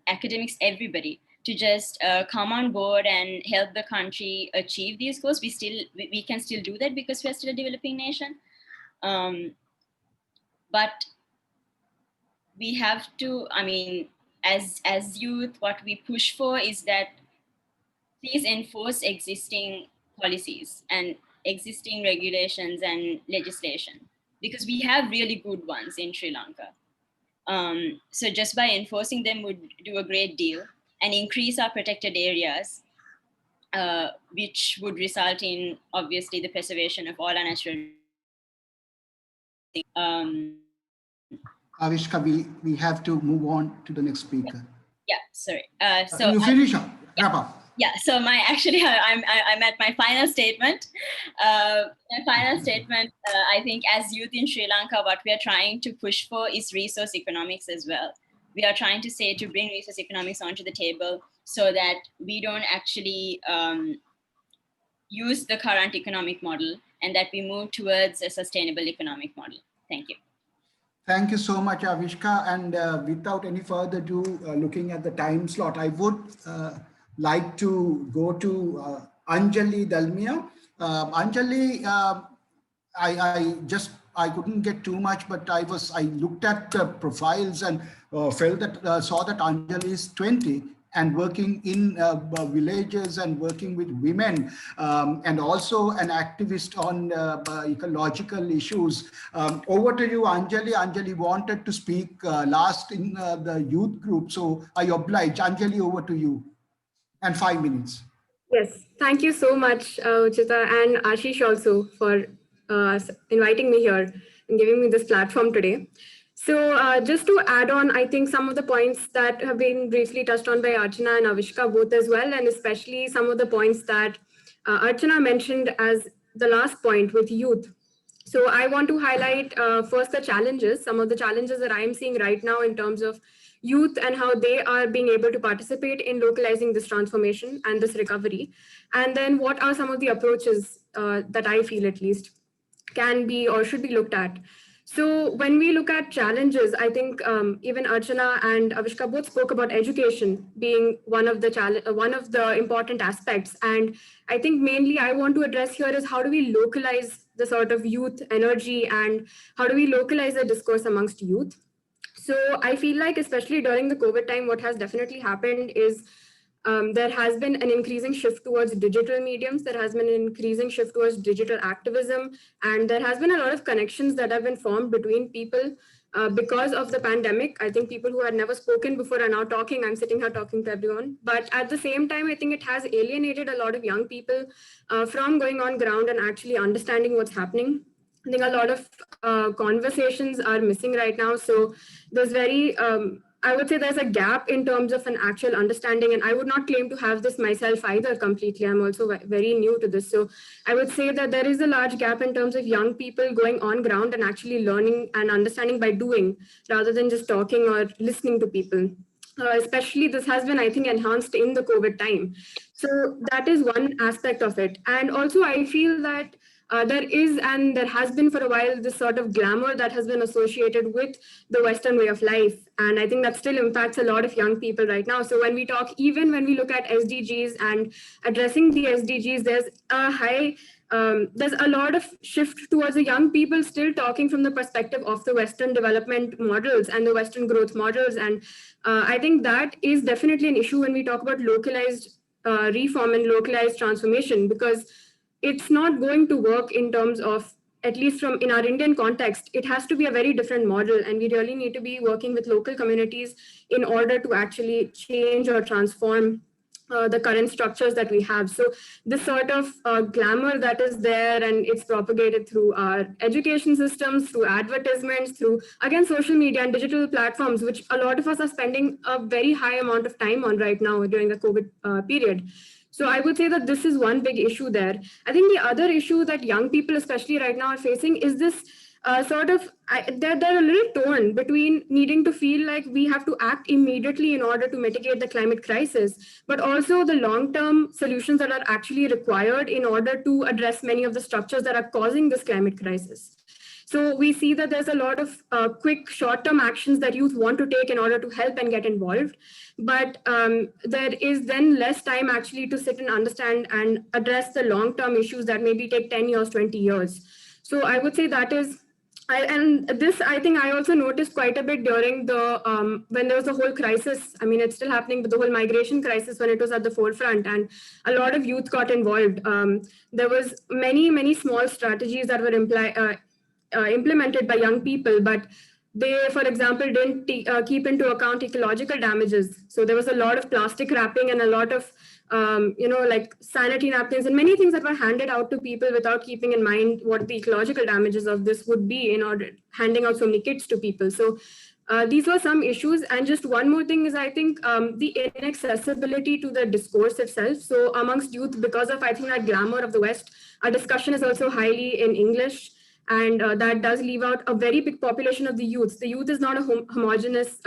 academics, everybody, to just come on board and help the country achieve these goals. We can still do that because we're still a developing nation. But we have to, I mean, as youth, what we push for is that please enforce existing policies and existing regulations and legislation, because we have really good ones in Sri Lanka. So just by enforcing them would do a great deal and increase our protected areas, which would result in, obviously, the preservation of all our natural. Avishka, we have to move on to the next speaker. Yeah, sorry. So you finish up, wrap up. Yeah, so I'm at my final statement. I think as youth in Sri Lanka, what we are trying to push for is resource economics as well. We are trying to bring resource economics onto the table so that we don't actually use the current economic model, and that we move towards a sustainable economic model. Thank you. Thank you so much, Avishka. And without any further ado, looking at the time slot, I would like to go to Anjali Dalmia. Anjali, I just I couldn't get too much, but I looked at the profiles and felt that, saw that Anjali is 20 and working in villages and working with women, and also an activist on ecological issues. Over to you, Anjali. Anjali wanted to speak last in the youth group, so I oblige. Anjali, over to you. And 5 minutes. Yes, thank you so much, Uchita and Ashish also for inviting me here and giving me this platform today. So just to add on, I think some of the points that have been briefly touched on by Archana and Avishka both as well, and especially some of the points that Archana mentioned as the last point with youth. So I want to highlight first the challenges, some of the challenges that I am seeing right now in terms of youth and how they are being able to participate in localizing this transformation and this recovery. And then what are some of the approaches that I feel at least can be or should be looked at. So when we look at challenges, I think even Archana and Avishka both spoke about education being one of the important aspects. And I think mainly I want to address here is how do we localize the sort of youth energy and how do we localize the discourse amongst youth? So I feel like, especially during the COVID time, what has definitely happened is there has been an increasing shift towards digital mediums. There has been an increasing shift towards digital activism. And there has been a lot of connections that have been formed between people because of the pandemic. I think people who had never spoken before are now talking. I'm sitting here talking to everyone. But at the same time, I think it has alienated a lot of young people from going on ground and actually understanding what's happening. I think a lot of conversations are missing right now. So there's I would say there's a gap in terms of an actual understanding, and I would not claim to have this myself either completely. I'm also very new to this. So I would say that there is a large gap in terms of young people going on ground and actually learning and understanding by doing rather than just talking or listening to people. Especially this has been, I think, enhanced in the COVID time. So that is one aspect of it. And also I feel that there is and there has been for a while this sort of glamour that has been associated with the Western way of life. And I think that still impacts a lot of young people right now. So when we talk, even when we look at SDGs and addressing the SDGs, there's a lot of shift towards the young people still talking from the perspective of the Western development models and the Western growth models. And I think that is definitely an issue when we talk about localized reform and localized transformation, because it's not going to work in terms of, at least from in our Indian context, it has to be a very different model. And we really need to be working with local communities in order to actually change or transform the current structures that we have. So this sort of glamour that is there, and it's propagated through our education systems, through advertisements, through, again, social media and digital platforms, which a lot of us are spending a very high amount of time on right now during the COVID period. So I would say that this is one big issue there. I think the other issue that young people, especially right now, are facing is this they're a little torn between needing to feel like we have to act immediately in order to mitigate the climate crisis, but also the long-term solutions that are actually required in order to address many of the structures that are causing this climate crisis. So we see that there's a lot of quick short-term actions that youth want to take in order to help and get involved. But there is then less time actually to sit and understand and address the long-term issues that maybe take 10 years, 20 years. So I would say that is, and this, I think I also noticed quite a bit during the, when there was the whole crisis. I mean, it's still happening, but the whole migration crisis when it was at the forefront and a lot of youth got involved. There was many small strategies that were implemented by young people, but they, for example, didn't keep into account ecological damages. So there was a lot of plastic wrapping and a lot of, like sanitary napkins and many things that were handed out to people without keeping in mind what the ecological damages of this would be in order handing out so many kits to people. So these were some issues. And just one more thing is, I think, the inaccessibility to the discourse itself. So amongst youth, because of, I think, that glamour of the West, our discussion is also highly in English. And that does leave out a very big population of the youth. The youth is not a homogeneous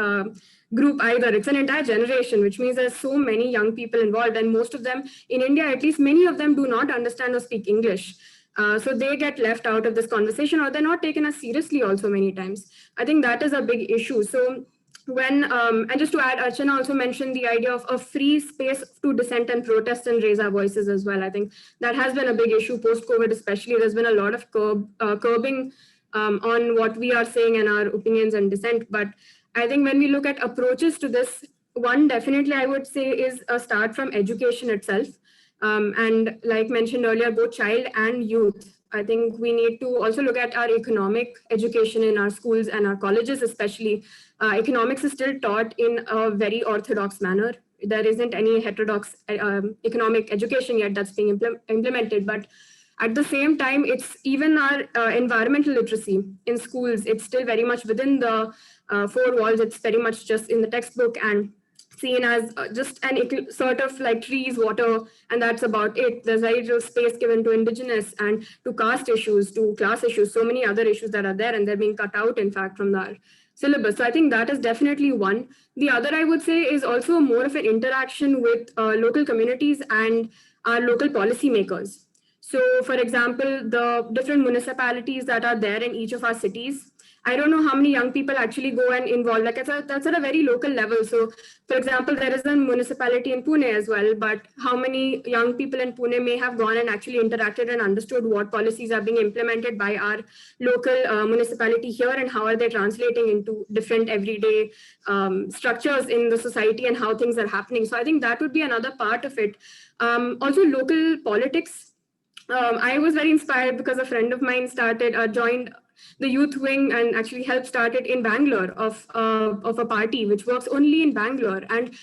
group either. It's an entire generation, which means there's so many young people involved. And most of them, in India, at least many of them do not understand or speak English. So they get left out of this conversation, or they're not taken as seriously also many times. I think that is a big issue. So when, and just to add, Archana also mentioned the idea of a free space to dissent and protest and raise our voices as well. I think that has been a big issue post-COVID, especially. There's been a lot of curbing on what we are saying and our opinions and dissent. But I think when we look at approaches to this, one definitely I would say is a start from education itself. And like mentioned earlier, both child and youth. I think we need to also look at our economic education in our schools and our colleges, especially. Economics is still taught in a very orthodox manner. There isn't any heterodox economic education yet that's being implemented. But at the same time, it's even our environmental literacy in schools. It's still very much within the four walls. It's very much just in the textbook and seen as just an sort of like trees, water, and that's about it. There's very little space given to indigenous and to caste issues, to class issues, so many other issues that are there, and they're being cut out, in fact, from the syllabus. So I think that is definitely one. The other, I would say, is also more of an interaction with local communities and our local policymakers. So, for example, the different municipalities that are there in each of our cities, I don't know how many young people actually go and involve, like that's at a very local level. So, for example, there is a municipality in Pune as well, but how many young people in Pune may have gone and actually interacted and understood what policies are being implemented by our local municipality here, and how are they translating into different everyday structures in the society and how things are happening. So I think that would be another part of it. Also, local politics. I was very inspired because a friend of mine joined the youth wing and actually helped start it in Bangalore of a party which works only in Bangalore. And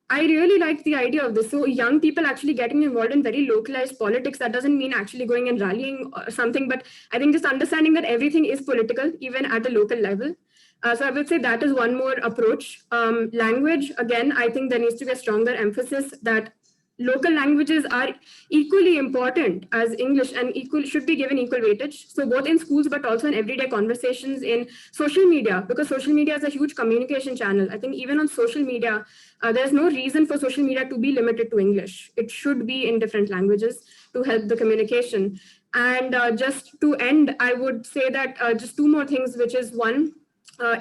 I really liked the idea of this. So young people actually getting involved in very localized politics, that doesn't mean actually going and rallying or something, but I think just understanding that everything is political, even at the local level. So I would say that is one more approach. Language, again, I think there needs to be a stronger emphasis that local languages are equally important as English and should be given equal weightage. So both in schools, but also in everyday conversations in social media, because social media is a huge communication channel. I think even on social media, there's no reason for social media to be limited to English. It should be in different languages to help the communication. And just to end, I would say that just two more things, which is one,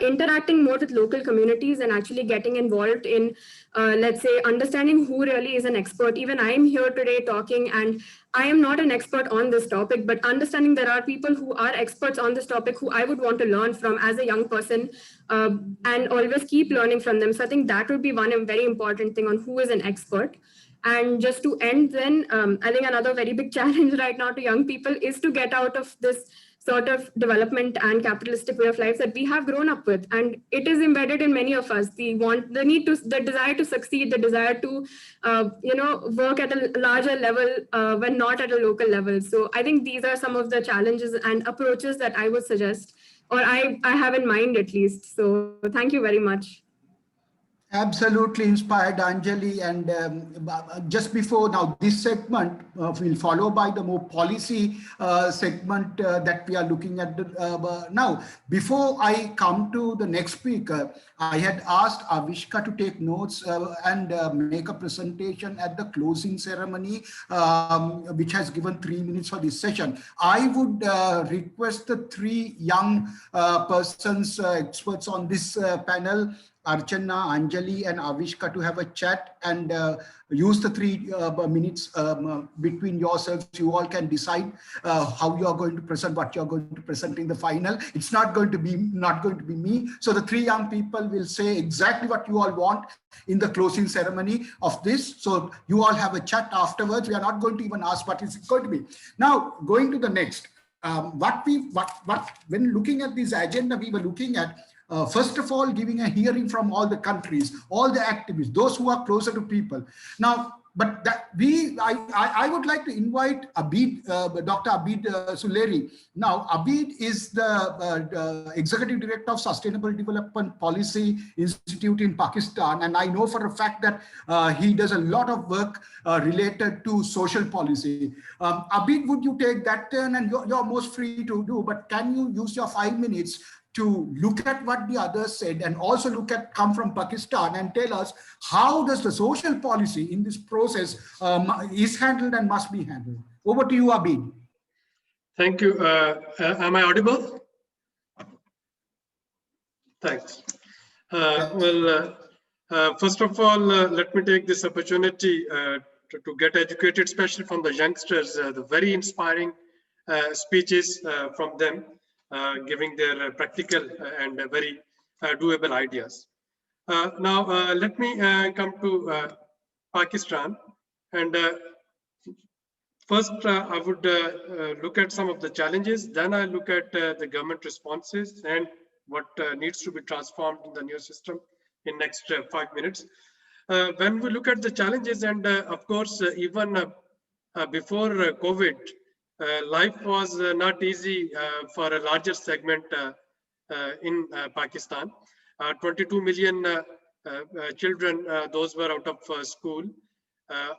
interacting more with local communities and actually getting involved in, let's say, understanding who really is an expert. Even I'm here today talking, and I am not an expert on this topic, but understanding there are people who are experts on this topic who I would want to learn from as a young person, and always keep learning from them. So I think that would be one very important thing on who is an expert. And just to end then, I think another very big challenge right now to young people is to get out of this sort of development and capitalistic way of life that we have grown up with. And it is embedded in many of us. The desire to succeed, the desire to, work at a larger level when not at a local level. So I think these are some of the challenges and approaches that I would suggest, or I have in mind at least. So thank you very much. Absolutely inspired, Anjali. And just before now, this segment will follow by the more policy segment that we are looking at now. Before I come to the next speaker, I had asked Avishka to take notes and make a presentation at the closing ceremony, which has given 3 minutes for this session. I would request the three young persons, experts on this panel, Archana, Anjali, and Avishka, to have a chat and use the 3 minutes between yourselves. You all can decide how you are going to present, what you are going to present in the final. It's not going to be me. So the 3 young people will say exactly what you all want in the closing ceremony of this. So you all have a chat afterwards. We are not going to even ask what is it going to be. Now, going to the next. When looking at this agenda, we were looking at first of all, giving a hearing from all the countries, all the activists, those who are closer to people. Now, but that I would like to invite Abid, Dr. Abid Suleri. Now, Abid is the Executive Director of Sustainable Development Policy Institute in Pakistan. And I know for a fact that he does a lot of work related to social policy. Abid, would you take that turn? And you're most free to do, but can you use your 5 minutes to look at what the others said and also come from Pakistan and tell us how does the social policy in this process is handled and must be handled. Over to you, Abid. Thank you. Am I audible? Thanks. First of all, let me take this opportunity to get educated, especially from the youngsters, the very inspiring speeches from them. giving their practical and very doable ideas. Now, let me come to Pakistan. And first, I would look at some of the challenges. Then I look at the government responses and what needs to be transformed in the new system in next 5 minutes. When we look at the challenges, and of course, even before COVID, life was not easy for a larger segment in Pakistan. 22 million children, those were out of school.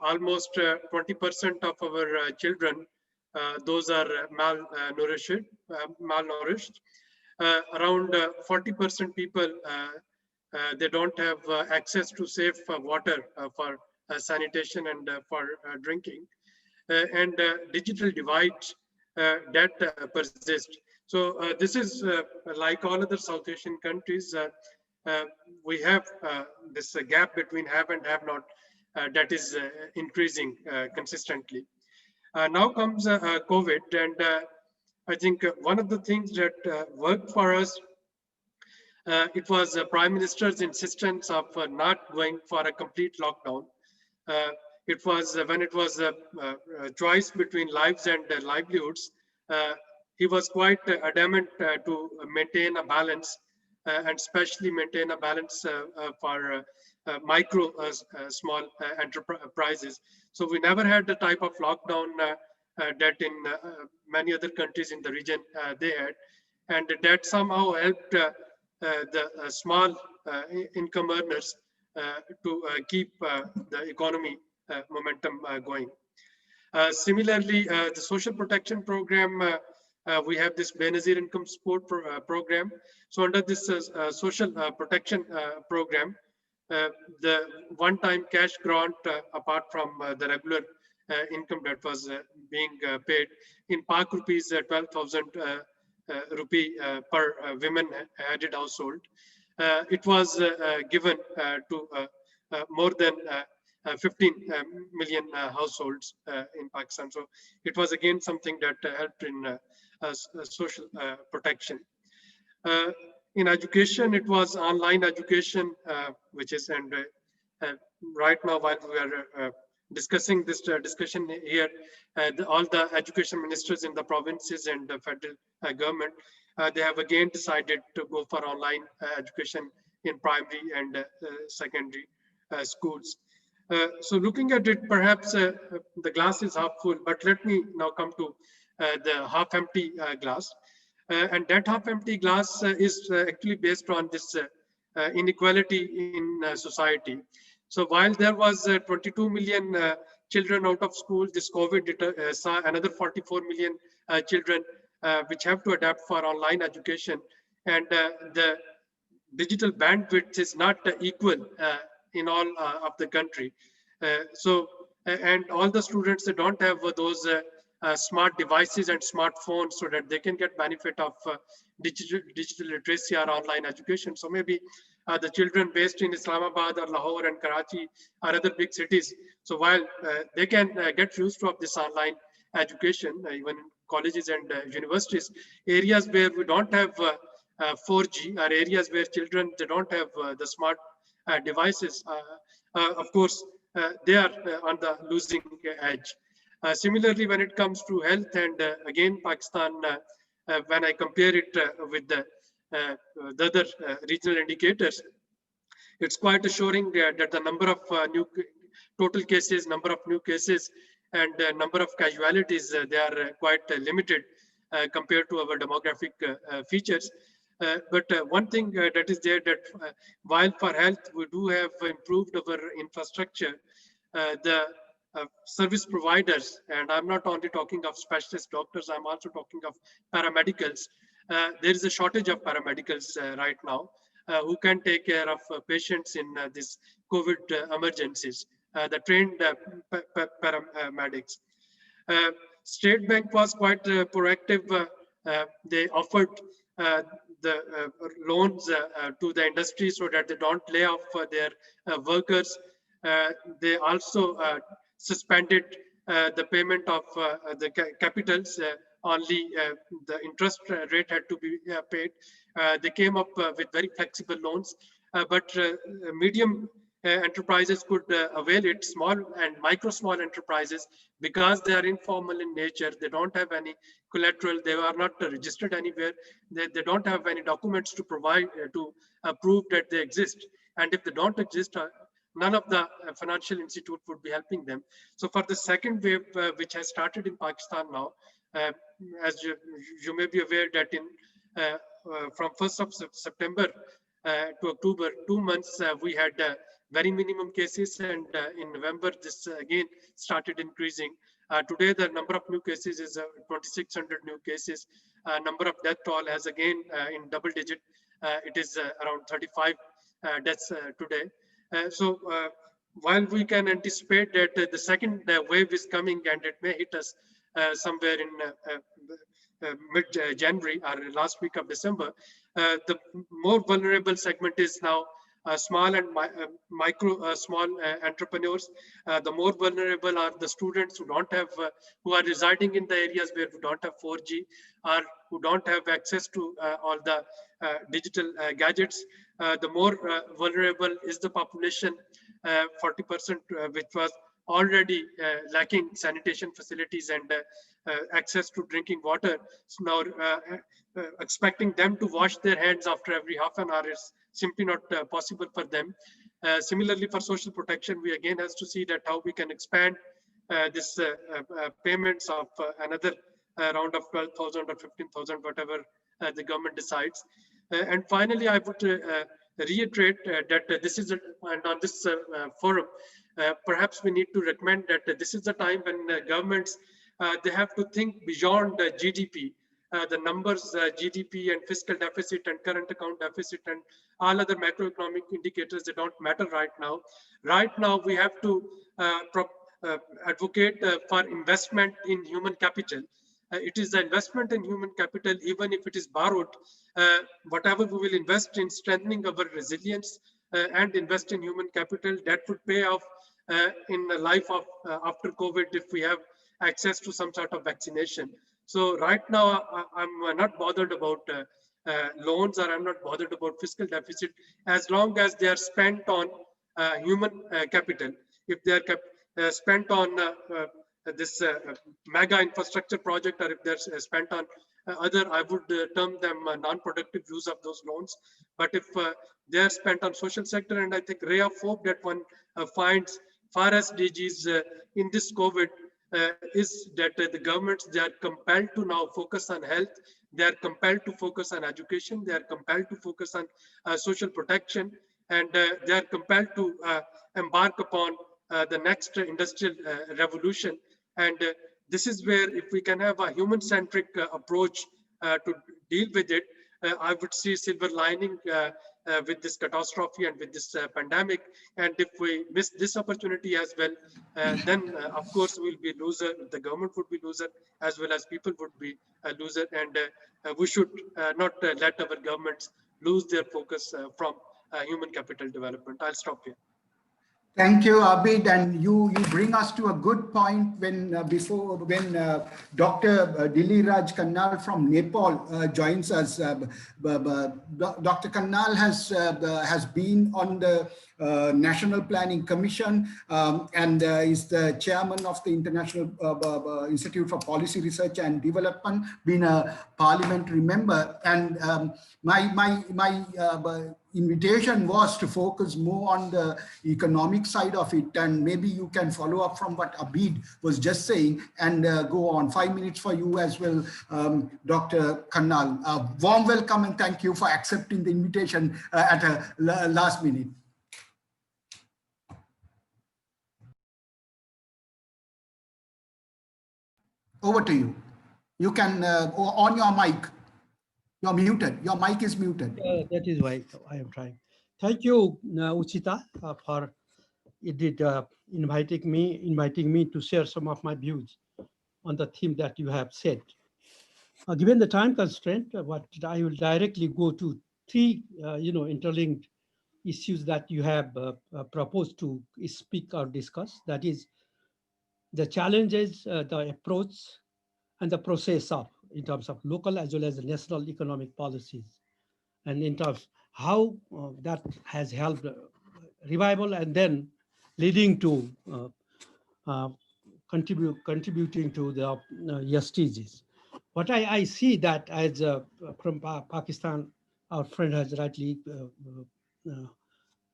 Almost 20% of our children, those are malnourished. Around 40% people, they don't have access to safe water for sanitation and for drinking. And digital divide that persists. So this is like all other South Asian countries, we have this gap between have and have not that is increasing consistently. Now comes COVID, and I think one of the things that worked for us, it was Prime Minister's insistence of not going for a complete lockdown. It was when it was a choice between lives and livelihoods, he was quite adamant to maintain a balance, and especially maintain a balance for micro small enterprises. So we never had the type of lockdown that in many other countries in the region they had, and that somehow helped the small income earners to keep the economy momentum going. Similarly, the social protection program, we have this Benazir income support program. So under this social protection program, the one-time cash grant, apart from the regular income that was being paid in Pak rupees, 12,000 rupee per women added household. It was given to more than 15 million households in Pakistan. So it was again something that helped in social protection. In education, it was online education, which is, and right now while we are discussing this discussion here, all the education ministers in the provinces and the federal government, they have again decided to go for online education in primary and secondary schools. So looking at it, perhaps the glass is half full, but let me now come to the half empty glass. And that half empty glass is actually based on this inequality in society. So while there was 22 million children out of school, this COVID saw another 44 million children which have to adapt for online education. And the digital bandwidth is not equal in all of the country. And all the students, they don't have those smart devices and smartphones so that they can get benefit of digital literacy or online education. So maybe the children based in Islamabad or Lahore and Karachi or other big cities, so while they can get used to this online education, even in colleges and universities, areas where we don't have 4G, or areas where children, they don't have the smart devices, of course, they are on the losing edge. Similarly, when it comes to health, and again, Pakistan, when I compare it with the other regional indicators, it's quite assuring that the number of new total cases, number of new cases, and number of casualties, they are quite limited compared to our demographic features. But one thing that is there, that while for health we do have improved our infrastructure, the service providers, and I'm not only talking of specialist doctors, I'm also talking of paramedicals. There is a shortage of paramedicals right now who can take care of patients in this COVID emergencies, the trained paramedics. State Bank was quite proactive. They offered the loans to the industry so that they don't lay off their workers. They also suspended the payment of the capitals only the interest rate had to be paid. They came up with very flexible loans, but medium enterprises could avail it. Small and small enterprises, because they are informal in nature, they don't have any collateral, they are not registered anywhere, they don't have any documents to provide to prove that they exist. And if they don't exist, none of the financial institute would be helping them. So for the second wave, which has started in Pakistan now, as you may be aware that in from 1st of September to October, 2 months, we had very minimum cases, and in November, this again started increasing. Today, the number of new cases is 2,600 new cases. Number of death toll has again in double digit. It is around 35 deaths today. So while we can anticipate that the second wave is coming and it may hit us somewhere in mid-January or last week of December, the more vulnerable segment is now small and small entrepreneurs. The more vulnerable are the students who don't have, who are residing in the areas where we don't have 4G, or who don't have access to all the digital gadgets. The more vulnerable is the population, 40%, which was already lacking sanitation facilities and access to drinking water. So now expecting them to wash their hands after every half an hour is simply not possible for them. Similarly, for social protection, we again has to see that how we can expand this payments of another round of 12,000 or 15,000, whatever the government decides. And finally, I would reiterate that this is, and on this forum, perhaps we need to recommend that this is the time when governments, they have to think beyond GDP. The numbers, GDP and fiscal deficit and current account deficit and all other macroeconomic indicators, they don't matter right now. Right now, we have to advocate for investment in human capital. It is the investment in human capital, even if it is borrowed. Whatever we will invest in strengthening our resilience and invest in human capital, that would pay off in the life of after COVID, if we have access to some sort of vaccination. So right now, I'm not bothered about loans, or I'm not bothered about fiscal deficit, as long as they are spent on human capital. If they are spent on this mega infrastructure project, or if they're spent on other, I would term them non-productive use of those loans. But if they're spent on social sector, and I think ray of hope that one finds far SDGs in this COVID is that the governments, they are compelled to now focus on health, they are compelled to focus on education, they are compelled to focus on social protection, and they are compelled to embark upon the next industrial revolution. And this is where, if we can have a human-centric approach to deal with it, I would see silver lining with this catastrophe and with this pandemic. And if we miss this opportunity as well, then of course we'll be loser. The government would be loser, as well as people would be a loser. And we should not let our governments lose their focus from human capital development. I'll stop here. Thank you, Abid, and you bring us to a good point when Dr. Diliraj Kannal from Nepal joins us. Dr. Kannal has been on the National Planning Commission and is the chairman of the International Institute for Policy Research and Development, been a parliamentary member, and my invitation was to focus more on the economic side of it, and maybe you can follow up from what Abid was just saying and go on. 5 minutes for you as well, Dr. Kannal. Warm welcome and thank you for accepting the invitation at a last minute. Over to you. You can on your mic. You're muted. Your mic is muted. That is why I am trying. Thank you, Uchita, for inviting me to share some of my views on the theme that you have said. Given the time constraint, what I will directly go to three, interlinked issues that you have proposed to speak or discuss. That is the challenges, the approach, and the process of in terms of local as well as national economic policies, and in terms how that has helped revival and then leading to contributing to the SDGs. What I see that as from Pakistan, our friend has rightly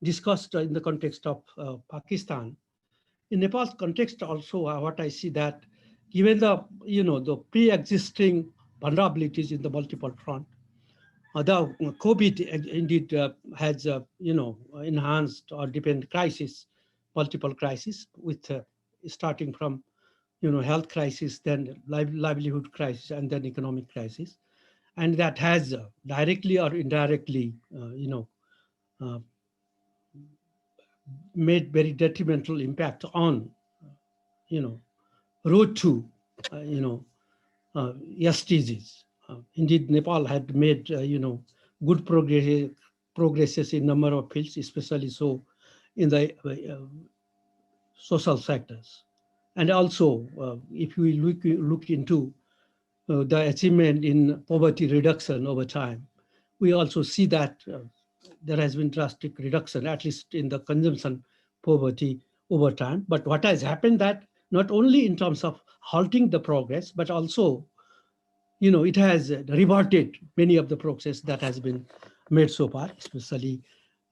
discussed in the context of Pakistan. In Nepal's context also, what I see that given the, the pre-existing vulnerabilities in the multiple front, the COVID indeed has, enhanced or deepened crisis, multiple crises with starting from, health crisis, then livelihood crisis, and then economic crisis. And that has directly or indirectly, uh, made very detrimental impact on, road to, SDGs. Indeed, Nepal had made, good progresses in number of fields, especially so in the social sectors. And also, if we look into the achievement in poverty reduction over time, we also see that there has been drastic reduction, at least in the consumption poverty over time. But what has happened that not only in terms of halting the progress, but also, it has reverted many of the progress that has been made so far, especially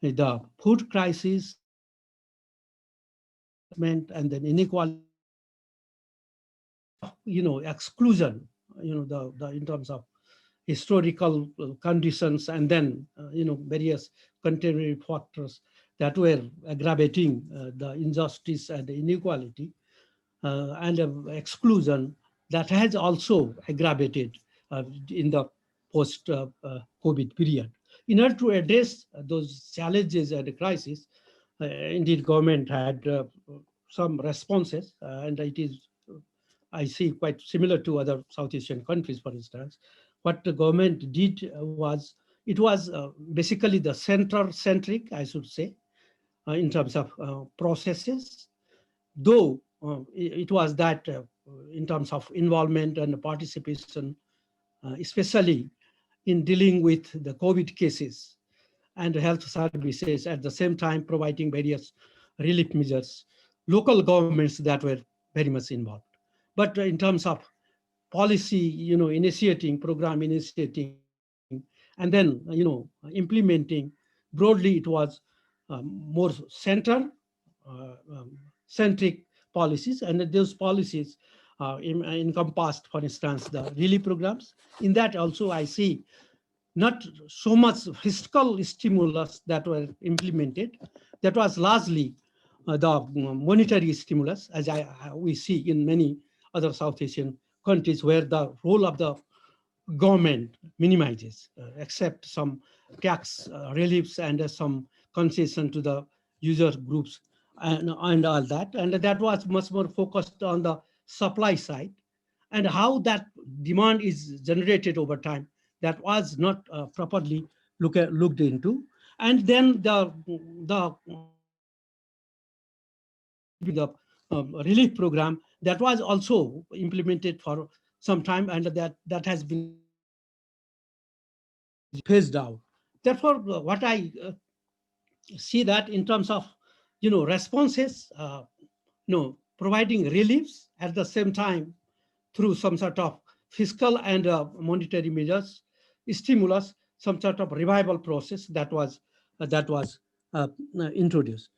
the food crisis, and then inequality, exclusion, the in terms of historical conditions, and then various contemporary factors that were aggravating the injustice and the inequality, and exclusion that has also aggravated in the post COVID period. In order to address those challenges and crises, indeed government had some responses, and it is, I see, quite similar to other South Asian countries, for instance. What the government did was, it was basically the center-centric, I should say, in terms of processes, though it was that in terms of involvement and participation, especially in dealing with the COVID cases and health services, at the same time providing various relief measures, local governments that were very much involved. But in terms of policy, initiating, program initiating, and then, implementing, broadly it was more centric policies, and those policies encompassed, for instance, the relief programs. In that also I see not so much fiscal stimulus that were implemented. That was largely the monetary stimulus, as we see in many other South Asian countries, where the role of the government minimizes, except some tax reliefs and some concession to the user groups and all that. And that was much more focused on the supply side, and how that demand is generated over time. That was not properly looked into. And then the relief program that was also implemented for some time, and that has been phased out. Therefore, what I see that in terms of responses, providing reliefs at the same time through some sort of fiscal and monetary measures, stimulus, some sort of revival process that was introduced.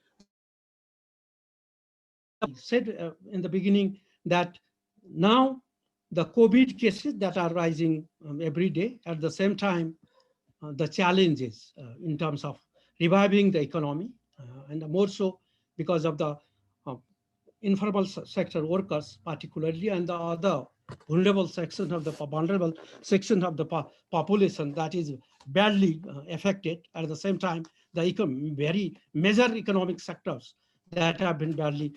I said in the beginning that now the COVID cases that are rising every day, at the same time, the challenges in terms of reviving the economy, and more so because of the informal sector workers particularly, and the other vulnerable sections of the population that is badly affected. At the same time, the very major economic sectors that have been badly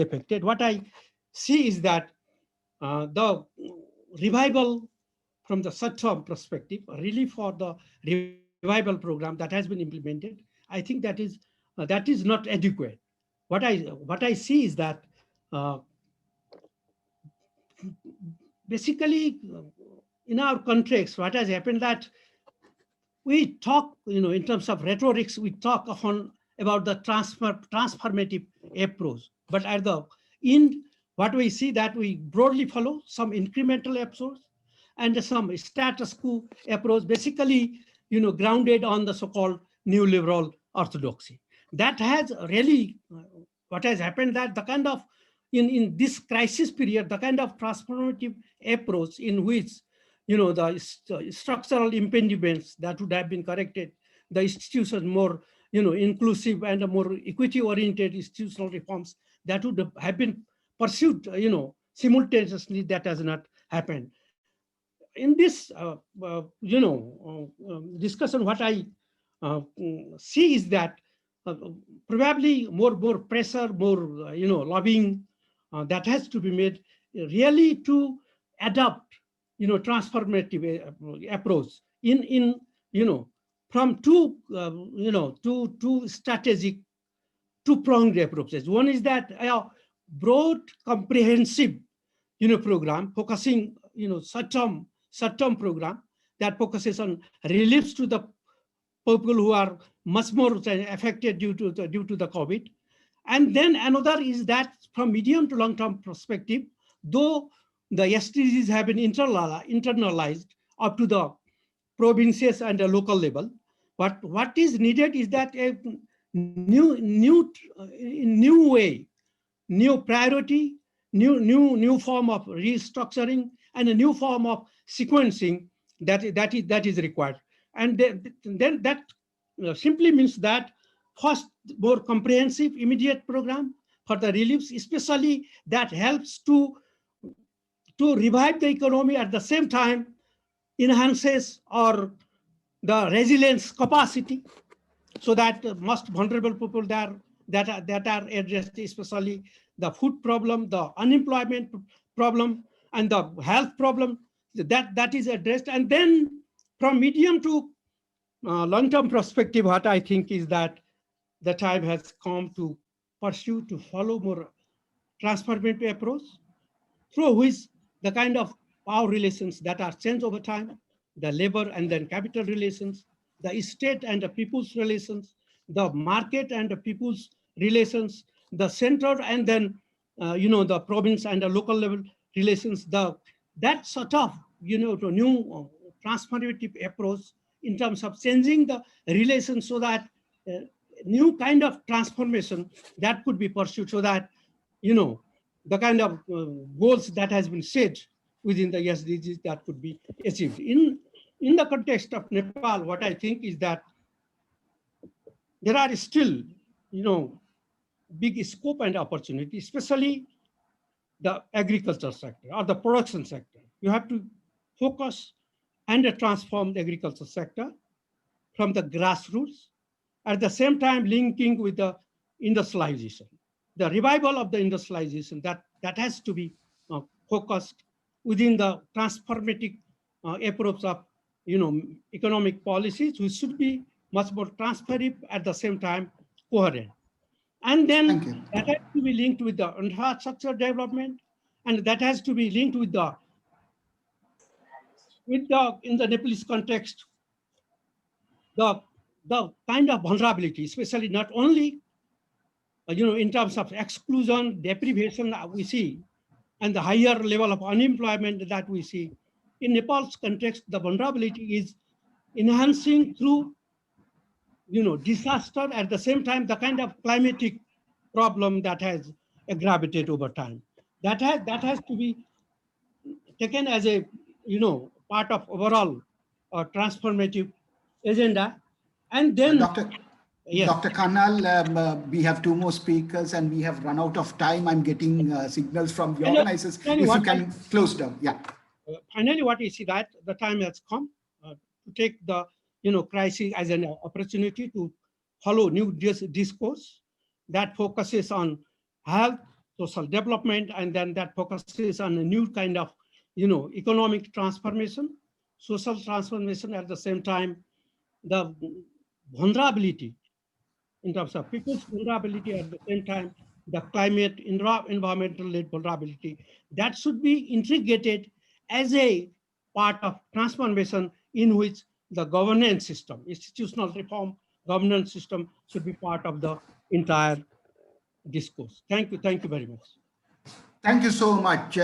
affected. What I see is that the revival from the short-term perspective, really for the revival program that has been implemented, I think that is not adequate. What I see is that basically in our context, what has happened that we talk, in terms of rhetorics, we talk often about the transformative approach, but at the end, what we see that we broadly follow some incremental approach and some status quo approach, basically, grounded on the so-called neoliberal orthodoxy. That has really, what has happened that the kind of, in this crisis period, the kind of transformative approach in which, the structural impediments that would have been corrected, the institutions more, inclusive and more equity-oriented institutional reforms that would have been pursued, simultaneously, that has not happened. In this, discussion, what I see is that probably more pressure, more, lobbying that has to be made really to adopt, transformative approach in from two, two strategic, two-pronged approaches. One is that broad, comprehensive, program focusing, short-term program that focuses on reliefs to the people who are much more affected due to the COVID. And then another is that from medium to long-term perspective, though the SDGs have been internalized up to the provinces and the local level, what is needed is that a new way, new priority, new form of restructuring, and a new form of sequencing that is required. And then that simply means that first, more comprehensive immediate program for the reliefs, especially that helps to revive the economy, at the same time enhances or the resilience capacity, so that most vulnerable people that are addressed, especially the food problem, the unemployment problem, and the health problem, that is addressed. And then from medium to long-term perspective, what I think is that the time has come to pursue, to follow more transformative approach, through which the kind of power relations that are changed over time, the labor and then capital relations, the state and the people's relations, the market and the people's relations, the center and then the province and the local level relations, that sort of to new transformative approach in terms of changing the relations, so that new kind of transformation that could be pursued, so that the kind of goals that has been set within the SDGs that could be achieved. In the context of Nepal, what I think is that there are still, big scope and opportunity, especially the agriculture sector or the production sector. You have to focus and transform the agriculture sector from the grassroots, at the same time linking with the industrialization. The revival of the industrialization that has to be focused within the transformative approach of economic policies, which should be much more transparent, at the same time coherent. And then that has to be linked with the infrastructure development, and that has to be linked with the in the Nepalese context, the kind of vulnerability, especially not only in terms of exclusion, deprivation that we see, and the higher level of unemployment that we see. In Nepal's context, the vulnerability is enhancing through disaster, at the same time the kind of climatic problem that has aggravated over time. That has to be taken as a part of overall transformative agenda. And then yes. Dr. Khanal, we have two more speakers and we have run out of time. I'm getting signals from the organizers. If you can close down, yeah. Finally, what is that the time has come to take the crisis as an opportunity to follow new discourse that focuses on health, social development, and then that focuses on a new kind of economic transformation, social transformation, at the same time the vulnerability in terms of people's vulnerability, at the same time the climate environmental led vulnerability, that should be integrated as a part of transformation in which the governance system, institutional reform, governance system should be part of the entire discourse. Thank you very much. Thank you so much.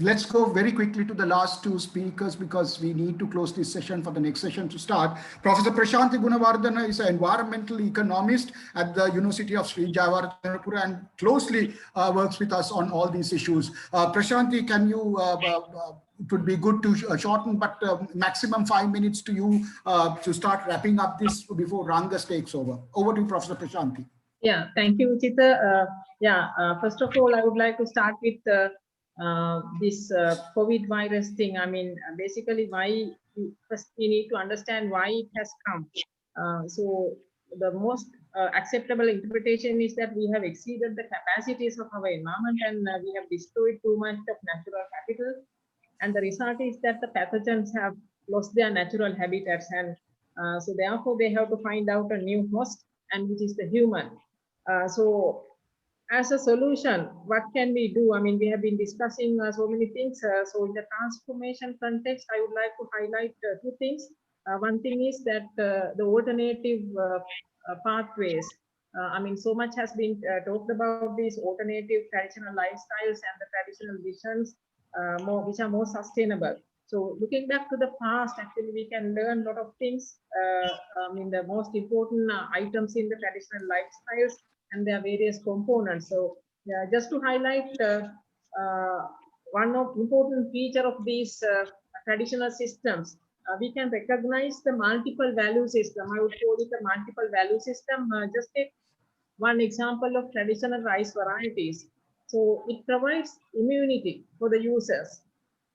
Let's go very quickly to the last two speakers because we need to close this session for the next session to start. Professor Prashanti Gunavardhana is an environmental economist at the University of Sri Jayawardena and closely works with us on all these issues. Prashanti, can you, it would be good to shorten, but maximum 5 minutes to you to start wrapping up this before Rangas takes over. Over to you, Professor Prashanti. Yeah, thank you, Uchita. First of all, I would like to start with this COVID virus thing. I mean, basically, first we need to understand why it has come. So the most acceptable interpretation is that we have exceeded the capacities of our environment and we have destroyed too much of natural capital. And the result is that the pathogens have lost their natural habitats, and so therefore they have to find out a new host, and which is the human. So as a solution, what can we do? I mean, we have been discussing so many things. So in the transformation context, I would like to highlight two things. One thing is that the alternative pathways. I mean, so much has been talked about these alternative traditional lifestyles and the traditional visions, which are more sustainable. So looking back to the past, actually, we can learn a lot of things. I mean, the most important items in the traditional lifestyles and their various components. So just to highlight one of important feature of these traditional systems, we can recognize the multiple value system. I would call it a multiple value system. Just take one example of traditional rice varieties. So it provides immunity for the users.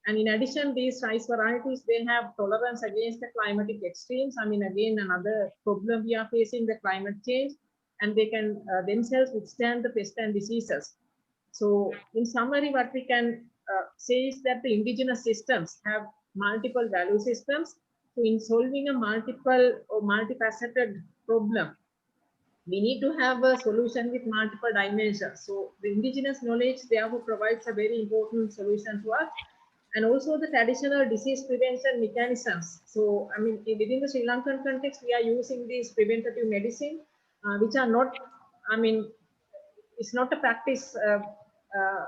And in addition, these rice varieties, they have tolerance against the climatic extremes. I mean, again, another problem we are facing, the climate change, and they can themselves withstand the pests and diseases. So in summary, what we can say is that the indigenous systems have multiple value systems. So in solving a multiple or multifaceted problem, we need to have a solution with multiple dimensions. So the indigenous knowledge therefore provides a very important solution to us. And also the traditional disease prevention mechanisms. So, I mean, within the Sri Lankan context, we are using these preventative medicine, which are not, I mean, it's not a practice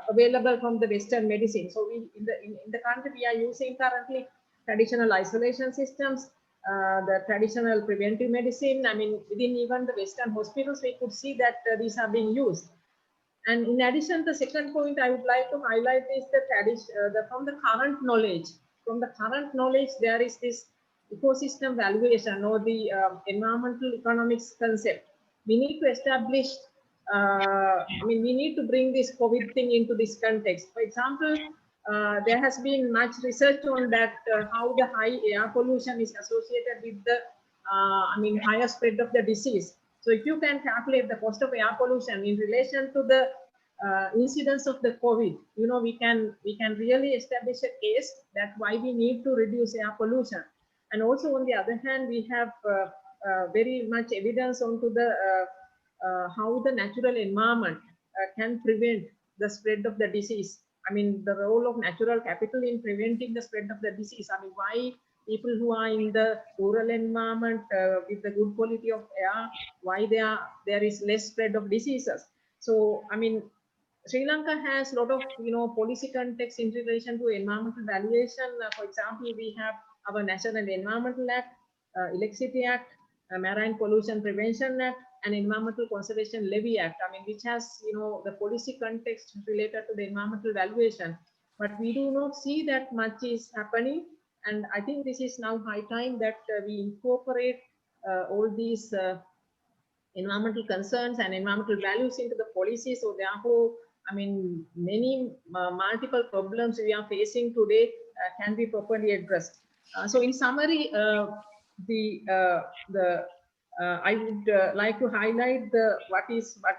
available from the Western medicine. So we, in the country, we are using currently traditional isolation systems, the traditional preventive medicine. I mean, within even the Western hospitals, we could see that these are being used. And in addition, the second point I would like to highlight is from the current knowledge. From the current knowledge, there is this ecosystem valuation or the environmental economics concept. We need to establish, I mean, we need to bring this COVID thing into this context. For example, there has been much research on that, how the high air pollution is associated with the, I mean, higher spread of the disease. So if you can calculate the cost of air pollution in relation to the incidence of the COVID, you know, we can really establish a case that why we need to reduce air pollution. And also on the other hand, we have very much evidence onto the how the natural environment can prevent the spread of the disease. I mean, the role of natural capital in preventing the spread of the disease. I mean, why people who are in the rural environment with the good quality of air, why there is less spread of diseases. So, I mean, Sri Lanka has a lot of, you know, policy context in relation to environmental valuation. For example, we have our National Environmental Act, Electricity Act, Marine Pollution Prevention Act, and Environmental Conservation Levy Act. I mean, which has, you know, the policy context related to the environmental valuation. But we do not see that much is happening. And I think this is now high time that we incorporate all these environmental concerns and environmental values into the policy. So therefore, I mean, many multiple problems we are facing today can be properly addressed. So in summary, I would like to highlight what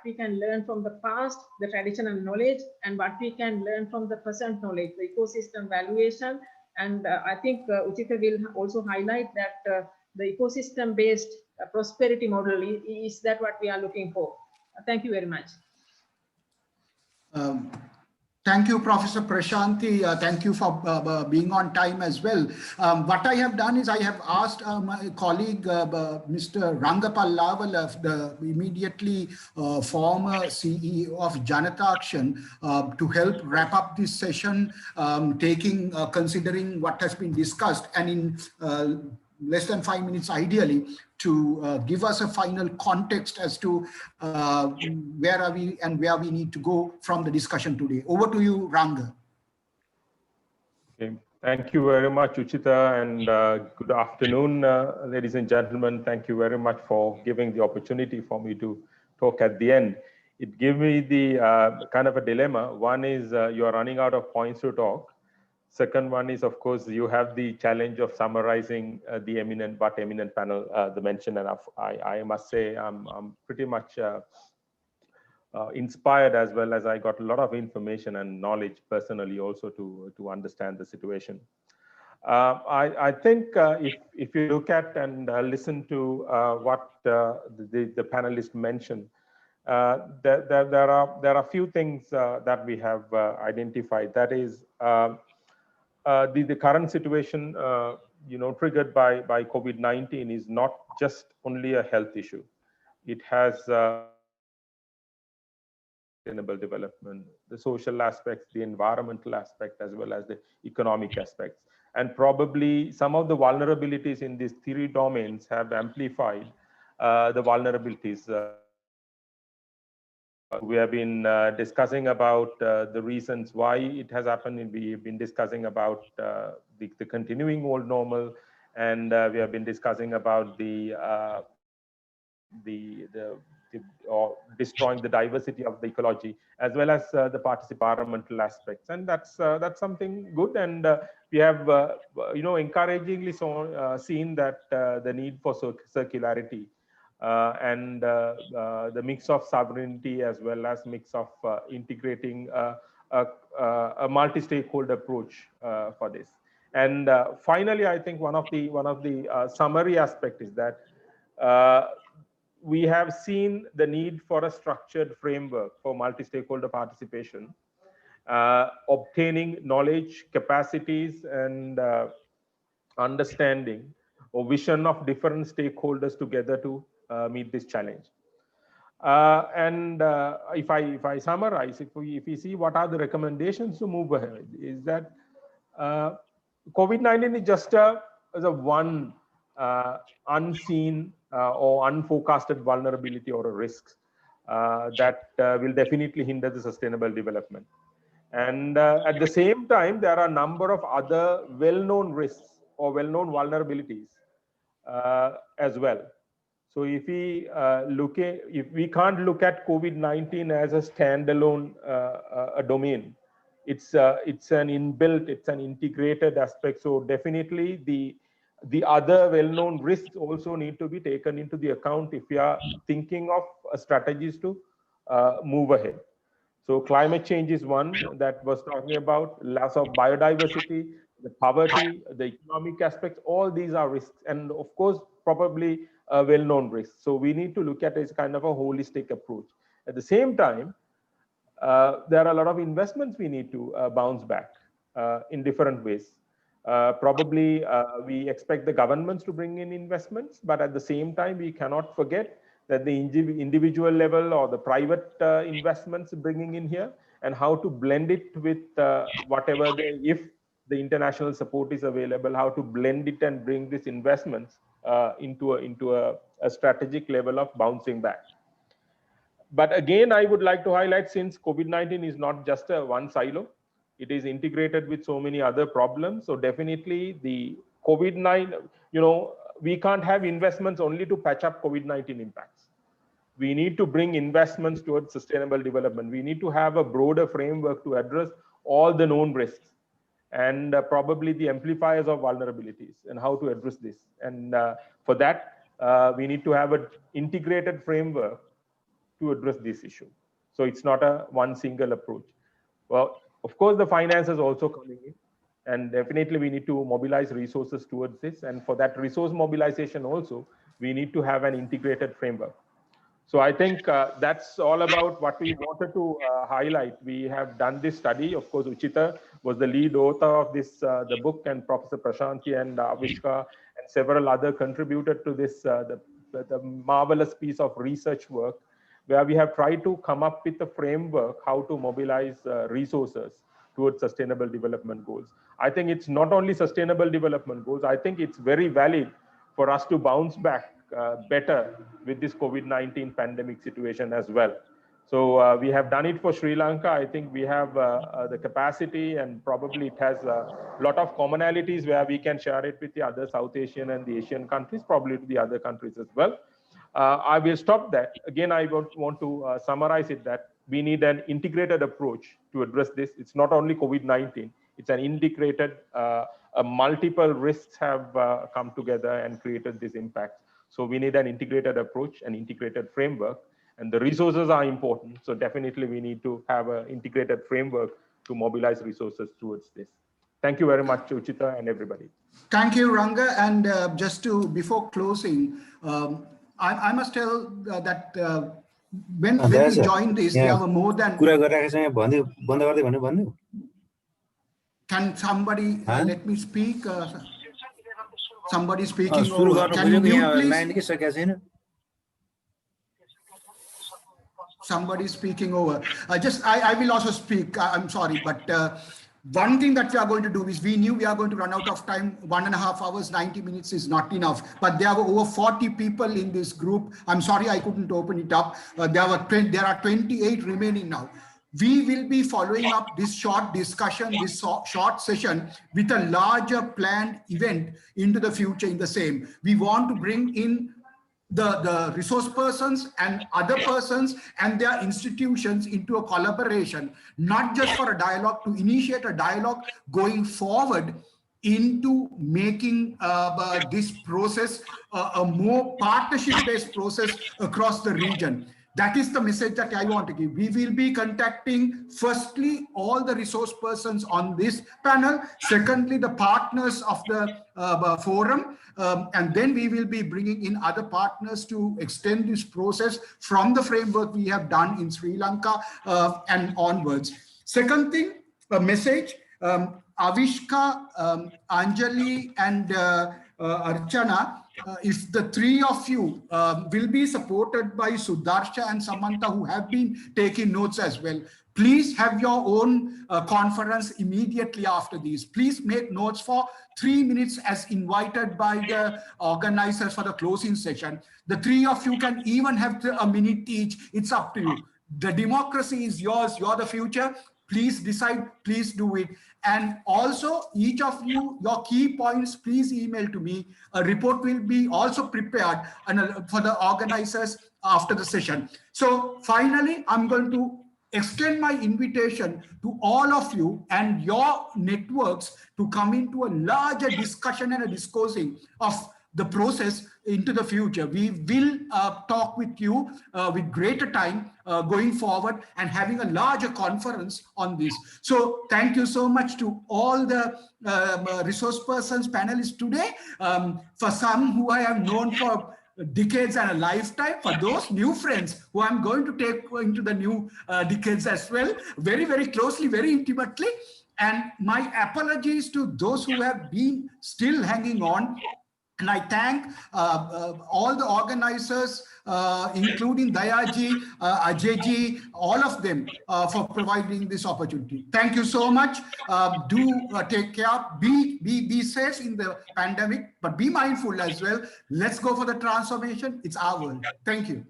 we can learn from the past, the traditional knowledge, and what we can learn from the present knowledge, the ecosystem valuation. And I think Uchita will also highlight that the ecosystem-based prosperity model is that what we are looking for. Thank you very much. Thank you, Professor Prashanti. Thank you for being on time as well. What I have done is I have asked my colleague, Mr. Rangapal Lawal, the immediately former CEO of Janata Action, to help wrap up this session, considering what has been discussed, and in less than 5 minutes ideally, to give us a final context as to where are we and where we need to go from the discussion today. Over to you, Ranga. Okay. Thank you very much, Uchita, and good afternoon, ladies and gentlemen. Thank you very much for giving the opportunity for me to talk at the end. It gave me the kind of a dilemma. One is you are running out of points to talk. Second one is, of course, you have the challenge of summarizing the eminent panel mentioned, and I must say I'm pretty much inspired, as well as I got a lot of information and knowledge personally also to understand the situation. I think if you look at and listen to what the panelists mentioned, there are a few things that we have identified. That is, the current situation, triggered by COVID-19, is not just only a health issue. It has sustainable development, the social aspects, the environmental aspect, as well as the economic aspects. And probably some of the vulnerabilities in these three domains have amplified the vulnerabilities. We have been discussing about the reasons why it has happened, and we've been discussing about the continuing old normal, and we have been discussing about destroying the diversity of the ecology, as well as the environmental aspects, and that's something good. And we have encouragingly seen that the need for circularity and the mix of sovereignty, as well as mix of integrating a multi-stakeholder approach for this. And finally, I think one of the summary aspect is that we have seen the need for a structured framework for multi-stakeholder participation, obtaining knowledge, capacities, and understanding or vision of different stakeholders together to meet this challenge. And if I summarize, if we see what are the recommendations to move ahead, is that COVID-19 is just a one unseen or unforecasted vulnerability or a risk that will definitely hinder the sustainable development. And at the same time, there are a number of other well-known risks or well-known vulnerabilities as well. So if we can't look at COVID-19 as a standalone domain, it's an inbuilt, it's an integrated aspect. So definitely the other well-known risks also need to be taken into the account if we are thinking of strategies to move ahead. So climate change is one that was talking about, loss of biodiversity, the poverty, the economic aspects, all these are risks. And of course, probably well-known risks. So we need to look at it as kind of a holistic approach. At the same time, there are a lot of investments we need to bounce back in different ways. Probably we expect the governments to bring in investments, but at the same time, we cannot forget that the individual level or the private investments bringing in here, and how to blend it with whatever if the international support is available, how to blend it and bring these investments into a strategic level of bouncing back. But again, I would like to highlight, since COVID-19 is not just a one silo, it is integrated with so many other problems. So definitely the COVID-19, we can't have investments only to patch up COVID-19 impacts. We need to bring investments towards sustainable development. We need to have a broader framework to address all the known risks and probably the amplifiers of vulnerabilities and how to address this. And for that, we need to have an integrated framework to address this issue. So it's not a one single approach. Well, of course, the finances also coming in, and definitely we need to mobilize resources towards this. And for that resource mobilization also, we need to have an integrated framework. So I think that's all about what we wanted to highlight. We have done this study. Of course, Uchita was the lead author of this, the book, and Professor Prashanti and Avishka and several other contributed to this, the marvelous piece of research work, where we have tried to come up with a framework how to mobilize resources towards sustainable development goals. I think it's not only sustainable development goals, I think it's very valid for us to bounce back better with this COVID-19 pandemic situation as well. So we have done it for Sri Lanka. I think we have the capacity, and probably it has a lot of commonalities where we can share it with the other South Asian and the Asian countries, probably to the other countries as well. I will stop there. Again, I want to summarize it that we need an integrated approach to address this. It's not only COVID-19, it's an integrated, multiple risks have come together and created this impact. So we need an integrated approach, an integrated framework, and the resources are important. So definitely we need to have an integrated framework to mobilize resources towards this. Thank you very much, Uchita and everybody. Thank you, Ranga. And just to, before closing, I must tell that when we joined this, there were more than... Can somebody let me speak? Somebody speaking over. Can you mute, please? Somebody speaking over. I will also speak. I'm sorry, but one thing that we are going to do is, we knew we are going to run out of time. 1.5 hours, 90 minutes is not enough. But there were over 40 people in this group. I'm sorry I couldn't open it up. There are 28 remaining now. We will be following up this short discussion, this short session, with a larger planned event into the future in the same. We want to bring in the resource persons and other persons and their institutions into a collaboration, not just for a dialogue, to initiate a dialogue going forward into making this process a more partnership-based process across the region. That is the message that I want to give. We will be contacting, firstly, all the resource persons on this panel, secondly, the partners of the forum, and then we will be bringing in other partners to extend this process from the framework we have done in Sri Lanka and onwards. Second thing, a message, Avishka, Anjali, and Archana, if the three of you will be supported by Sudarsha and Samantha, who have been taking notes as well, please have your own conference immediately after these. Please make notes for 3 minutes as invited by the organizers for the closing session. The three of you can even have a minute each. It's up to you. The democracy is yours. You're the future. Please decide, please do it. And also, each of you, your key points, please email to me. A report will be also prepared for the organizers after the session. So finally, I'm going to extend my invitation to all of you and your networks to come into a larger discussion and a discoursing of the process into the future. We will talk with you with greater time going forward and having a larger conference on this. So thank you so much to all the resource persons, panelists today. For some who I have known for decades and a lifetime, for those new friends who I'm going to take into the new decades as well, very, very closely, very intimately. And my apologies to those who have been still hanging on. And I thank all the organizers, including Dayaji, Ajayji, all of them for providing this opportunity. Thank you so much. Do take care. Be safe in the pandemic, but be mindful as well. Let's go for the transformation. It's our world. Thank you.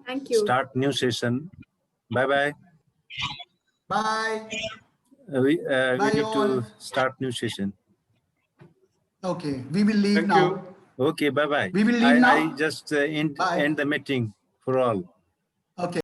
Thank you. Start new session. Bye-bye. Bye. We need all. to start new session. Okay, we will leave now. Okay, bye-bye. We will leave now. I just end the meeting for all. Okay.